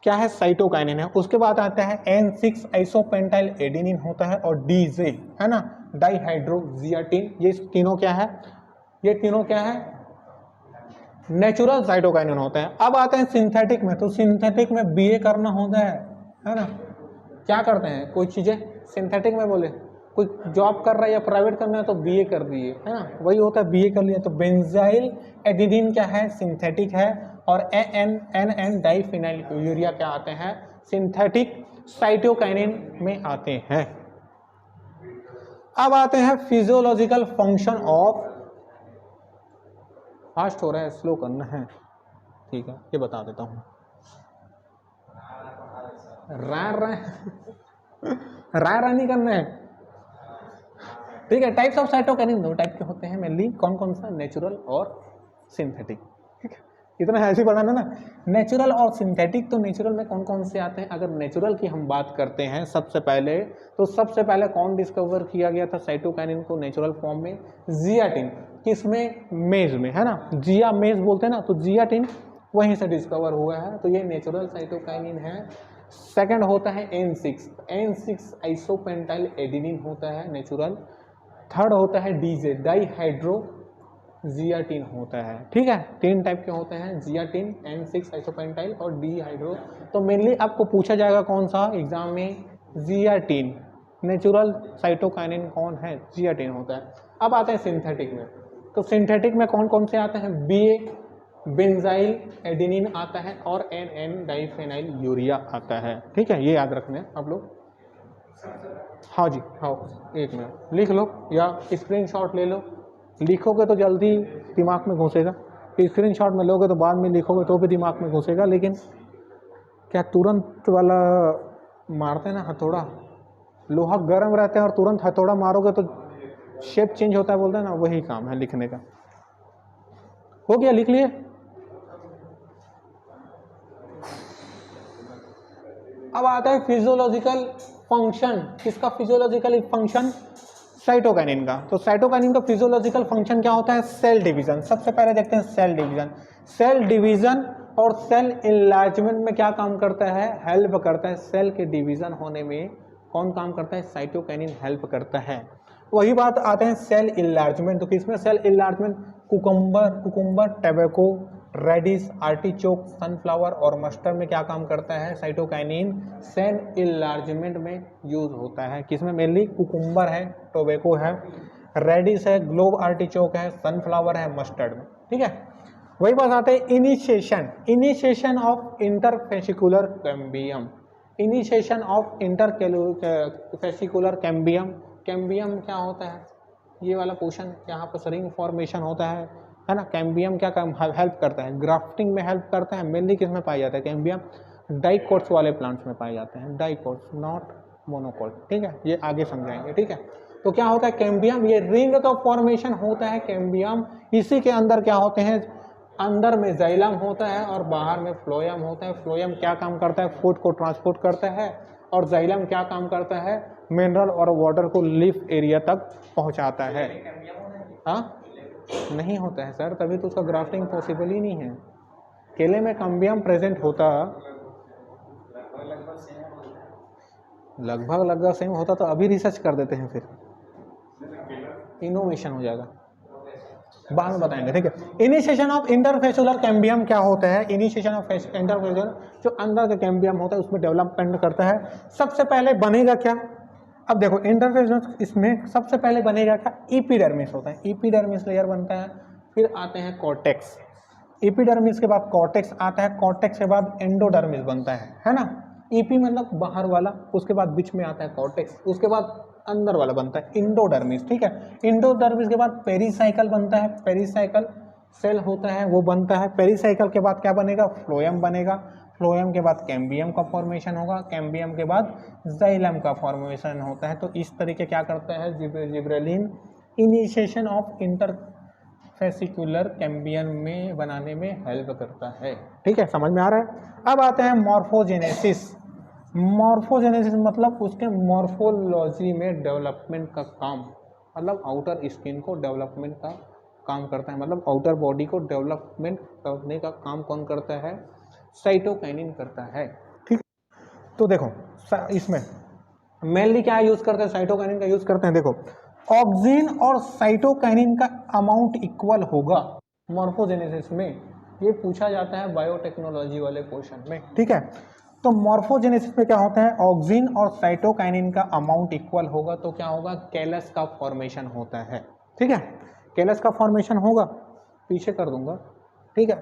क्या है, साइटोकाइनिन है। उसके बाद आता है N6 आइसोपेंटाइल एडेनिन होता है, और DJ है ना, डाइहाइड्रोजियाटिन। ये तीनों क्या है, नेचुरल साइटोकाइनिन होता है। अब आते हैं सिंथेटिक में। तो सिंथेटिक में BA करना होता है ना। क्या करते हैं, कोई चीजें सिंथेटिक में बोले, कोई जॉब कर रहा है या प्राइवेट करना है तो BA कर दिए, है ना, वही होता है, BA कर लिया। तो बेंजाइल एडिनिन क्या है, सिंथेटिक है, और NN डाइफिनाइल यूरिया क्या आते हैं, सिंथेटिक साइटोकाइनिन में आते हैं। अब आते हैं फिजियोलॉजिकल फंक्शन ऑफ, फास्ट हो रहा है, स्लो करना है, ठीक है, ये बता देता हूँ। रा नहीं करना है, ठीक है। टाइप्स ऑफ साइटोकाइनिन दो टाइप के होते हैं मेनली, कौन कौन सा, नेचुरल और सिंथेटिक, ठीक है। इतना ऐसे पढ़ाना ना, नेचुरल और सिंथेटिक। तो नेचुरल में कौन कौन से आते हैं, अगर नेचुरल की हम बात करते हैं सबसे पहले, तो सबसे पहले कौन डिस्कवर किया गया था साइटोकाइनिन को नेचुरल फॉर्म में, जियाटिन। किसमें, मेज में, है ना, जिया मेज बोलते हैं ना, तो जियाटिन वहीं से डिस्कवर हुआ है, तो ये नेचुरल साइटोकाइनिन है। सेकंड होता है N6 आइसोपेंटाइल एडिनिन होता है नेचुरल। थर्ड होता है डीजे, डाईहाइड्रो जियाटिन होता है, ठीक है। तीन टाइप के होते हैं, जियाटिन, N6 आइसोपेंटाइल और डीहाइड्रो। तो मेनली आपको पूछा जाएगा कौन सा एग्जाम में, जियाटिन। नेचुरल साइटोकाइनिन कौन है, जियाटिन होता है। अब आते हैं सिंथेटिक में, तो सिंथेटिक में कौन कौन से आते हैं, BA बेंजाइल एडिनिन आता है और NN डाइफेनाइल यूरिया आता है, ठीक है, ये याद रखना है आप लोग। हाँ जी, हाँ, एक मिनट लिख लो या स्क्रीनशॉट ले लो, लिखोगे तो जल्दी दिमाग में घुसेगा, स्क्रीनशॉट में लोगे तो बाद में लिखोगे तो भी दिमाग में घुसेगा, लेकिन क्या तुरंत वाला मारते हैं ना हथौड़ा, लोहा गर्म रहता है और तुरंत हथौड़ा मारोगे तो शेप चेंज होता है, बोलते हैं ना, वही काम है लिखने का। हो गया, लिख लिए। अब आता है फिजियोलॉजिकल फंक्शन, किसका फिजियोलॉजिकल फंक्शन, साइटोकाइनिन का। तो साइटोकाइनिन का फिजियोलॉजिकल फंक्शन क्या होता है, सेल डिवीजन। सबसे पहले देखते हैं सेल डिवीजन। सेल डिवीजन और सेल इनलार्जमेंट में क्या काम करता है, हेल्प करता है। सेल के डिवीजन होने में कौन काम करता है, साइटोकाइनिन हेल्प करता है। वही बात आते हैं सेल इनलार्जमेंट, तो किसमें cell enlargement, cucumber, tobacco, radish, artichoke, sunflower और मस्टर्ड में क्या काम करता है, साइटोकाइनिन सेल इनलार्जमेंट में यूज होता है। किसमें, मेनली कुकुम्बर है, टोबैको है, रेडिश है, ग्लोब आर्टिचोक है, सनफ्लावर है, मस्टर्ड में, ठीक है। वही बात आते हैं initiation of interfascicular cambium. Initiation of interfascicular cambium. Cambium क्या होता है, ये वाला पोर्शन यहाँ पर रिंग फॉर्मेशन होता है ना। कैम्बियम क्या काम हेल्प करता है, ग्राफ्टिंग में हेल्प करता है। मेनली किस में पाया जाता है कैम्बियम, डाइकोट्स वाले प्लांट्स में पाए जाते हैं, डाइकोट्स नॉट मोनोकोट, ठीक है, ये आगे समझाएंगे, ठीक है। तो क्या होता है कैम्बियम, ये रिंग का फॉर्मेशन होता है कैम्बियम। इसी के अंदर क्या होते हैं, अंदर में जाइलम होता है और बाहर में फ्लोएम होता है। फ्लोएम क्या काम करता है, फूड को ट्रांसपोर्ट करता है, और जाइलम क्या काम करता है, मिनरल और वाटर को लीफ एरिया तक पहुंचाता है। हाँ, नहीं होता है सर, तभी तो उसका ग्राफ्टिंग पॉसिबल ही नहीं है। केले में कैम्बियम प्रेजेंट होता, लगभग सेम होता तो अभी रिसर्च कर देते हैं, फिर इनोवेशन हो जाएगा, बाद में बताएंगे, ठीक है। इनिशिएशन ऑफ इंटरफेसुलर कैम्बियम क्या होता है, इनिशिएशन ऑफ इंटरफेसुलर, जो अंदर का कैम्बियम होता है उसमें डेवलपमेंट करता है। सबसे पहले बनेगा क्या, अब देखो इंटरफेस, इसमें सबसे पहले बनेगा क्या, एपिडर्मिस होता है, एपिडर्मिस लेयर बनता है। फिर आते हैं कॉर्टेक्स, एपिडर्मिस के बाद कॉर्टेक्स आता है, कॉर्टेक्स के बाद एंडोडर्मिस बनता है ना। ईपी मतलब बाहर वाला, उसके बाद बीच में आता है कॉर्टेक्स, उसके बाद अंदर वाला बनता है इंडोडर्मिस, ठीक है। इंडोडर्मिस के बाद पेरिसाइकल बनता है, पेरिसाइकल सेल होता है वो बनता है। पेरिसाइकल के बाद क्या बनेगा, फ्लोएम बनेगा। फ्लोएम के बाद कैम्बियम का फॉर्मेशन होगा, कैम्बियम के बाद जाइलम का फॉर्मेशन होता है। तो इस तरीके क्या करता है gibberellin, initiation of interfascicular cambium में बनाने में हेल्प करता है, ठीक है, समझ में आ रहा है। अब आते हैं मॉर्फोजेनेसिस। मॉर्फोजेनेसिस मतलब उसके मॉर्फोलॉजी में डेवलपमेंट का काम, मतलब आउटर स्किन को डेवलपमेंट का काम करता है, मतलब आउटर बॉडी को डेवलपमेंट करने का काम कौन करता है, साइटोकाइनिन करता है, ठीक। तो देखो इसमें मेनली क्या यूज करते हैं, साइटोकाइनिन का यूज करते हैं। देखो ऑक्सिन और साइटोकाइनिन का अमाउंट इक्वल होगा मॉर्फोजेनेसिस में, ये पूछा जाता है बायोटेक्नोलॉजी वाले क्वेश्चन में, ठीक है। तो मॉर्फोजेनेसिस में क्या होता है, ऑक्सिन और साइटोकाइनिन का अमाउंट इक्वल होगा तो क्या होगा, कैलस का फॉर्मेशन होता है, ठीक है। कैलस का फॉर्मेशन होगा, पीछे कर दूंगा, ठीक है।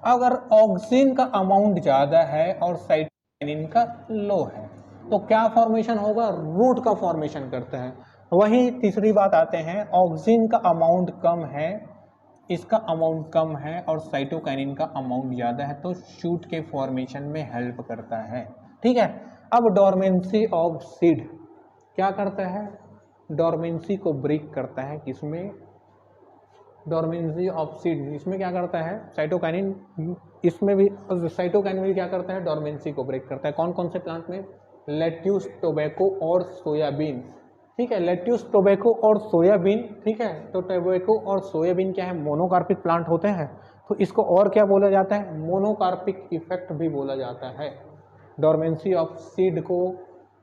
अगर ऑक्सिन का अमाउंट ज़्यादा है और साइटोकाइनिन का लो है तो क्या फॉर्मेशन होगा, रूट का फॉर्मेशन करता है। वही तीसरी बात आते हैं, ऑक्सिन का अमाउंट कम है, इसका अमाउंट कम है और साइटोकाइनिन का अमाउंट ज़्यादा है, तो शूट के फॉर्मेशन में हेल्प करता है। ठीक है, अब डोरमेंसी ऑफ सीड क्या करता है, डोरमेंसी को ब्रेक करता है, किसमें, डोरमेंसी ऑफ सीड, इसमें क्या करता है साइटोकाइनिन, इसमें भी साइटोकाइनिन भी क्या करता है, डोरमेंसी को ब्रेक करता है। कौन कौन से प्लांट में, लेट्यूस, टोबैको और सोयाबीन। ठीक है, लेट्यूस, टोबैको और सोयाबीन। ठीक है, तो टोबैको और सोयाबीन क्या है, मोनोकार्पिक प्लांट होते हैं, तो इसको और क्या बोला जाता है, मोनोकार्पिक इफेक्ट भी बोला जाता है। डोरमेंसी ऑफ सीड को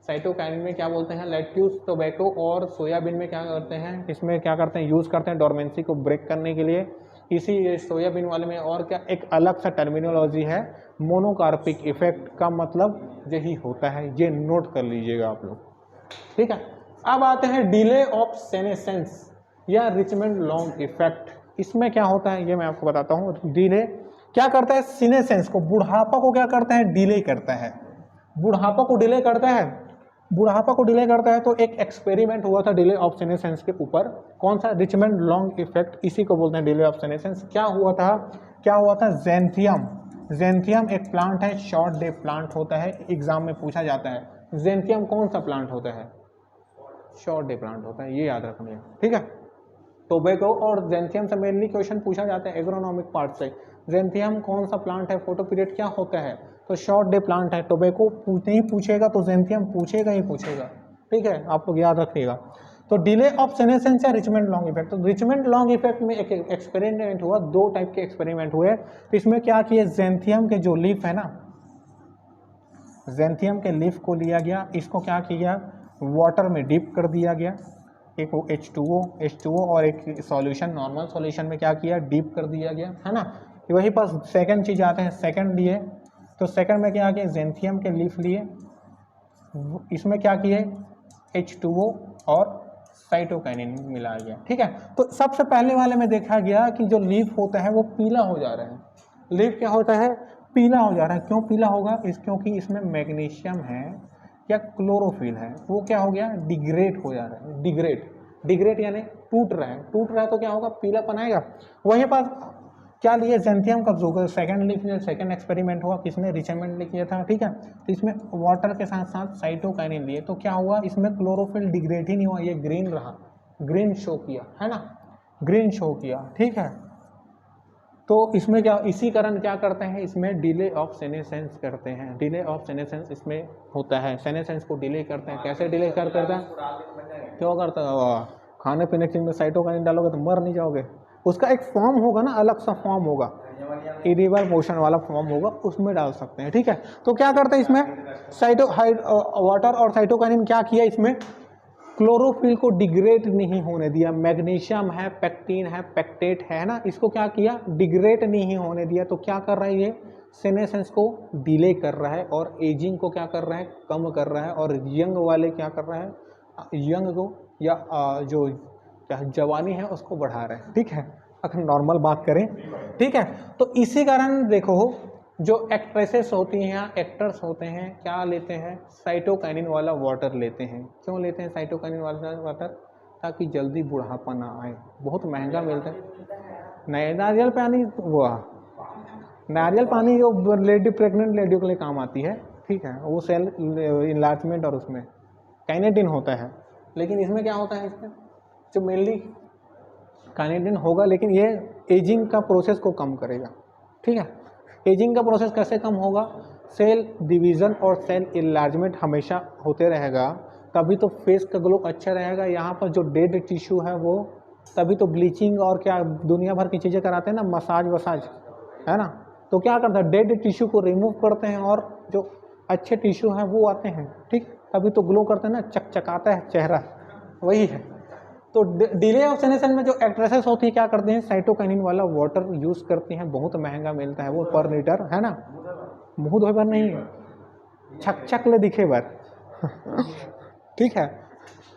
साइटोकाइनिन में क्या बोलते हैं, लेट्यूस, टोबैको और सोयाबीन में क्या करते हैं, इसमें क्या करते हैं, यूज़ करते हैं डोरमेंसी को ब्रेक करने के लिए। इसी सोयाबीन वाले में और क्या एक अलग सा टर्मिनोलॉजी है, मोनोकार्पिक इफेक्ट का मतलब यही होता है, ये नोट कर लीजिएगा आप लोग। ठीक है, अब आते हैं डिले ऑफ सेनेसेंस या रिचमेंड लॉन्ग इफेक्ट। इसमें क्या होता है ये मैं आपको बताता हूँ। डिले क्या करता है, सीनेसेंस को, बुढ़ापा को क्या करता है, डिले करता है, बुढ़ापा को डिले करता है, बुढ़ापा को डिले करता है। तो एक एक्सपेरिमेंट हुआ था डिले ऑफ सेनेसेंस के ऊपर, कौन सा, रिचमेंड लॉन्ग इफेक्ट, इसी को बोलते हैं डिले ऑफ सेनेसेंस। क्या हुआ था, ज़ैंथियम, ज़ैंथियम एक प्लांट है, शॉर्ट डे प्लांट होता है, एग्जाम में पूछा जाता है, ज़ैंथियम कौन सा प्लांट होता है, शॉर्ट डे प्लांट होता है, ये याद रखना है। ठीक है, टोबैको और ज़ैंथियम से मेनली क्वेश्चन पूछा जाता है एग्रोनॉमिक पार्ट से, ज़ैंथियम कौन सा प्लांट है, फोटो पीरियड क्या होता है, तो शॉर्ट डे प्लांट है। टोबैको नहीं पूछेगा तो ज़ैंथियम पूछेगा ही पूछेगा। ठीक है, आप लोग याद रखिएगा। तो डिले ऑफ सेनेसेंस या रिचमेंड लॉन्ग इफेक्ट, तो रिचमेंड लॉन्ग इफेक्ट में एक एक्सपेरिमेंट हुआ, दो टाइप के एक्सपेरिमेंट हुए। तो इसमें क्या किए, ज़ैंथियम के जो लीफ है ना, ज़ैंथियम के लीफ को लिया गया, इसको क्या किया, वाटर में डिप कर दिया गया, एक H2O और एक सॉल्यूशन, नॉर्मल सॉल्यूशन में क्या किया, डीप कर दिया गया, है ना। वही पास सेकंड चीज़ आते हैं, सेकंड लिए, तो सेकंड में क्या किया, ज़ैंथियम के लीफ लिए, इसमें क्या किए, H2O और साइटोकाइनिन मिलाया गया। ठीक है, तो सबसे पहले वाले में देखा गया कि जो लीफ होता है वो पीला हो जा रहा है, लीफ क्या होता है, पीला हो जा रहा है। क्यों पीला होगा, क्योंकि इसमें मैग्नीशियम है या क्लोरोफिल है, वो क्या हो गया, डिग्रेड हो जा रहा है, डिग्रेड यानी टूट रहा है, तो क्या होगा, पीलापन आएगा। वहीं पर क्या लिए, ज़ैंथियम का जो सेकंड लीफ, सेकंड एक्सपेरिमेंट हुआ, किसने, रिचमंड ने किया था। ठीक है, तो इसमें वाटर के साथ साथ साइटोकाइनिन लिए, तो क्या हुआ, इसमें क्लोरोफिल डिग्रेड ही नहीं हुआ, ये ग्रीन रहा, ग्रीन शो किया, है ना, ग्रीन शो किया। ठीक है, तो इसमें क्या, इसी कारण क्या करते हैं, इसमें डिले ऑफ सेनेसेंस करते हैं, डिले ऑफ सेनेसेंस इसमें होता है, सेनेसेंस को डिले करते हैं। कैसे डिले करते हैं, क्यों करते हैं, खाने पीने की चीज़ में साइटोकाइनिन डालोगे तो मर नहीं जाओगे, उसका एक फॉर्म होगा ना, अलग सा फॉर्म होगा, इडिबल पोर्शन वाला फॉर्म होगा, उसमें डाल सकते हैं। ठीक है, तो क्या करते हैं इसमें, वाटर और साइटोकाइनिन क्या किया, इसमें क्लोरोफिल को डिग्रेड नहीं होने दिया, मैग्नीशियम है, पेक्टिन है, पेक्टेट है ना, इसको क्या किया, डिग्रेड नहीं होने दिया। तो क्या कर रहा है ये, सेनेसेंस को डिले कर रहा है और एजिंग को क्या कर रहा है, कम कर रहा है, और यंग वाले क्या कर रहा है, यंग को या जो क्या जवानी है उसको बढ़ा रहा है। ठीक है, अगर नॉर्मल बात करें। ठीक है, तो इसी कारण देखो जो एक्ट्रेसेस होती हैं या एक्टर्स होते हैं क्या लेते हैं, साइटोकाइनिन वाला वाटर लेते हैं। क्यों लेते हैं साइटोकाइनिन वाला वाटर, ताकि जल्दी बुढ़ापा ना आए, बहुत महंगा मिलता है। नारियल पानी, वो नारियल पानी जो लेडी, प्रेग्नेंट लेडियों के लिए काम आती है। ठीक है, वो सेल इनलार्जमेंट और उसमें काइनेटिन होता है, लेकिन इसमें क्या होता है, इसमें जो मेनली काइनेटिन होगा, लेकिन ये एजिंग का प्रोसेस को कम करेगा। ठीक है, एजिंग का प्रोसेस कैसे कम होगा, सेल डिवीज़न और सेल इनलार्जमेंट हमेशा होते रहेगा, तभी तो फेस का ग्लो अच्छा रहेगा। यहाँ पर जो डेड टिश्यू है वो, तभी तो ब्लीचिंग और क्या दुनिया भर की चीज़ें कराते हैं ना, मसाज वसाज, है ना। तो क्या करता है, डेड टिश्यू को रिमूव करते हैं और जो अच्छे टिश्यू हैं वो आते हैं। ठीक, तभी तो ग्लो करते हैं ना, चकचकाता है चेहरा, वही है। तो डिले ऑफ सेनेसेंस में जो एक्ट्रेसेस होती है क्या करते हैं, साइटोकाइनिन वाला वाटर यूज़ करती हैं, बहुत महंगा मिलता है वो पर लीटर, है ना, मुँह धोए भर नहीं, छक ले दिखे भर। ठीक है,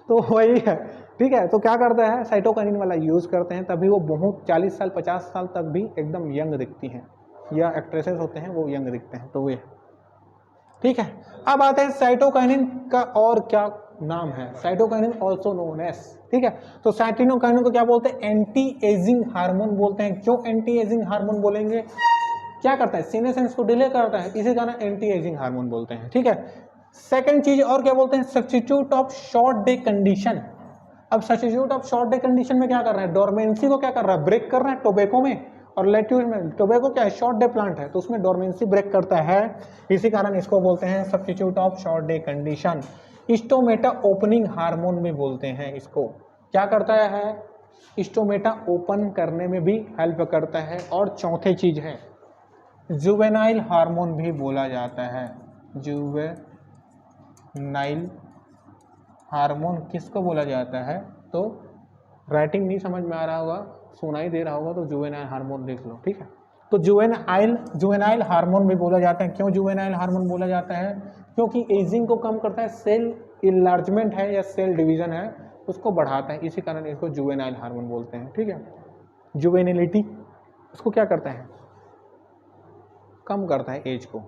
तो वही है। ठीक है, तो क्या करता है, साइटोकाइनिन वाला यूज़ करते हैं, तभी वो बहुत 40 साल 50 साल तक भी एकदम यंग दिखती हैं, या एक्ट्रेसेस होते हैं वो यंग दिखते हैं, तो वे। ठीक है, अब आते हैं साइटोकाइनिन का और क्या नाम है, साइटोकाइनिन ऑल्सो नोन एज, ठीक है। तो साइटोकाइनिन को क्या बोलते हैं? एंटी एजिंग हार्मोन बोलते हैं। क्यों एंटी एजिंग हार्मोन बोलेंगे? क्या करता है? सीनेसेंस को डिले करता है, इसी कारण एंटी एजिंग हार्मोन बोलते हैं, ठीक है। सेकंड चीज और क्या बोलते हैं? Substitute of short day condition. अब substitute of short day condition में क्या कर रहा है? डोरमेंसी को क्या कर रहा है? ब्रेक कर रहा है टोबैको में और लेट्यूज में। टोबैको क्या है? शॉर्ट डे प्लांट है, तो उसमें डोरमेंसी ब्रेक करता है, इसी कारण इसको बोलते हैं substitute of short day condition. Stomata opening hormone भी बोलते हैं इसको। क्या करता है? स्टोमेटा ओपन करने में भी हेल्प करता है। और चौथे चीज है जुवेनाइल हार्मोन भी बोला जाता है। जुवेनाइल हार्मोन किसको बोला जाता है? तो राइटिंग नहीं समझ में आ रहा होगा, सुनाई दे रहा होगा, तो जुवेनाइल हार्मोन देख लो, ठीक है। तो जुवेनाइल हार्मोन भी बोला जाता है। क्यों जुवेनाइल हार्मोन बोला जाता है? क्योंकि एजिंग को कम करता है, सेल इनलार्जमेंट है या सेल डिवीजन है उसको बढ़ाता है, इसी कारण इसको जुवेनाइल हार्मोन बोलते हैं, ठीक है। जुवेनिलिटी उसको क्या करता है? कम करता है एज को।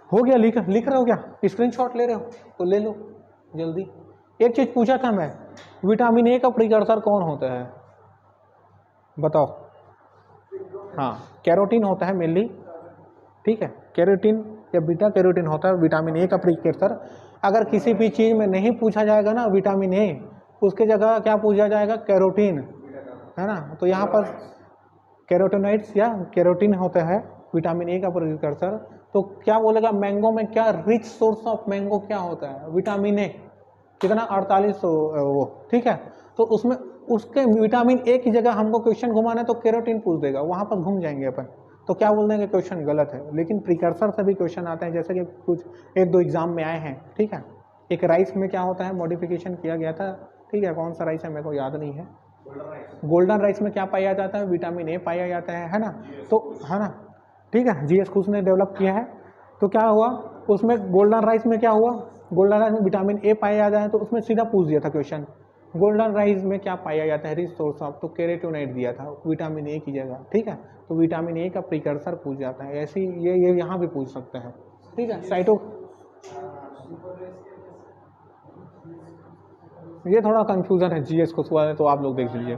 हो गया? लिख रहे हो क्या? स्क्रीनशॉट ले रहे हो तो ले लो जल्दी। एक चीज पूछा था मैं, विटामिन ए का प्रिकर्सर कौन होता है? बताओ। हाँ, कैरोटीन होता है मेनली, ठीक है। कैरोटीन या बीटा कैरोटीन होता है विटामिन ए का प्रिकर्सर। अगर किसी भी चीज में नहीं पूछा जाएगा ना विटामिन ए, उसके जगह क्या पूछा जाएगा? कैरोटीन, है ना। तो यहाँ पर कैरोटीनॉइड्स या कैरोटीन होता है विटामिन ए का प्रिकर्सर। तो क्या बोलेगा? मैंगो में क्या रिच सोर्स ऑफ मैंगो क्या होता है? Vitamin A. कितना? 48 वो, ठीक है। तो उसमें उसके विटामिन ए की जगह हमको क्वेश्चन घुमाना है तो कैरोटीन पूछ देगा, वहां पर घूम जाएंगे अपन, तो क्या बोल देंगे? क्वेश्चन गलत है। लेकिन प्रिकर्सर से भी क्वेश्चन आते हैं, जैसे कि कुछ 1-2 एग्जाम में आए हैं, ठीक है। एक राइस में क्या होता है? मॉडिफिकेशन किया गया था, ठीक है। कौन सा राइस है मेरे को याद नहीं है। गोल्डन राइस में क्या पाया जाता है? विटामिन ए पाया जाता है ना। तो है ना, ठीक है। जीएस खुद ने डेवलप किया है। तो क्या हुआ उसमें? गोल्डन राइस में क्या हुआ? गोल्डन राइस में विटामिन ए पाया जाता है, तो उसमें सीधा पूछ दिया था क्वेश्चन, गोल्डन राइस में क्या पाया जाता है रिच सोर्स ऑफ? तो कैरोटीनॉइड दिया था विटामिन ए की जगह, ठीक है। तो विटामिन ए का प्रिकर्सर पूछ जाता है। ऐसे ये यहाँ भी पूछ सकते हैं, ठीक है। ये थोड़ा कंफ्यूजन है जीएस को वाले, तो आप लोग देख लीजिए,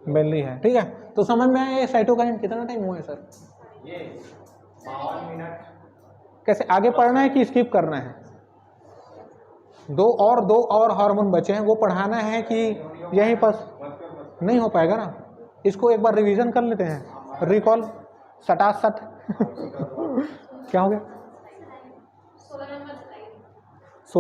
मेनली है, ठीक है। तो समझ में आया ये साइटोकाइनिन? कितना टाइम हुआ है सर? ये 52 मिनट। कैसे आगे पढ़ना है कि स्किप करना है? दो और हार्मोन बचे हैं, वो पढ़ाना है कि यहीं पर? नहीं हो पाएगा ना। इसको एक बार रिवीजन कर लेते हैं, रिकॉल, सटासट क्या हो गया?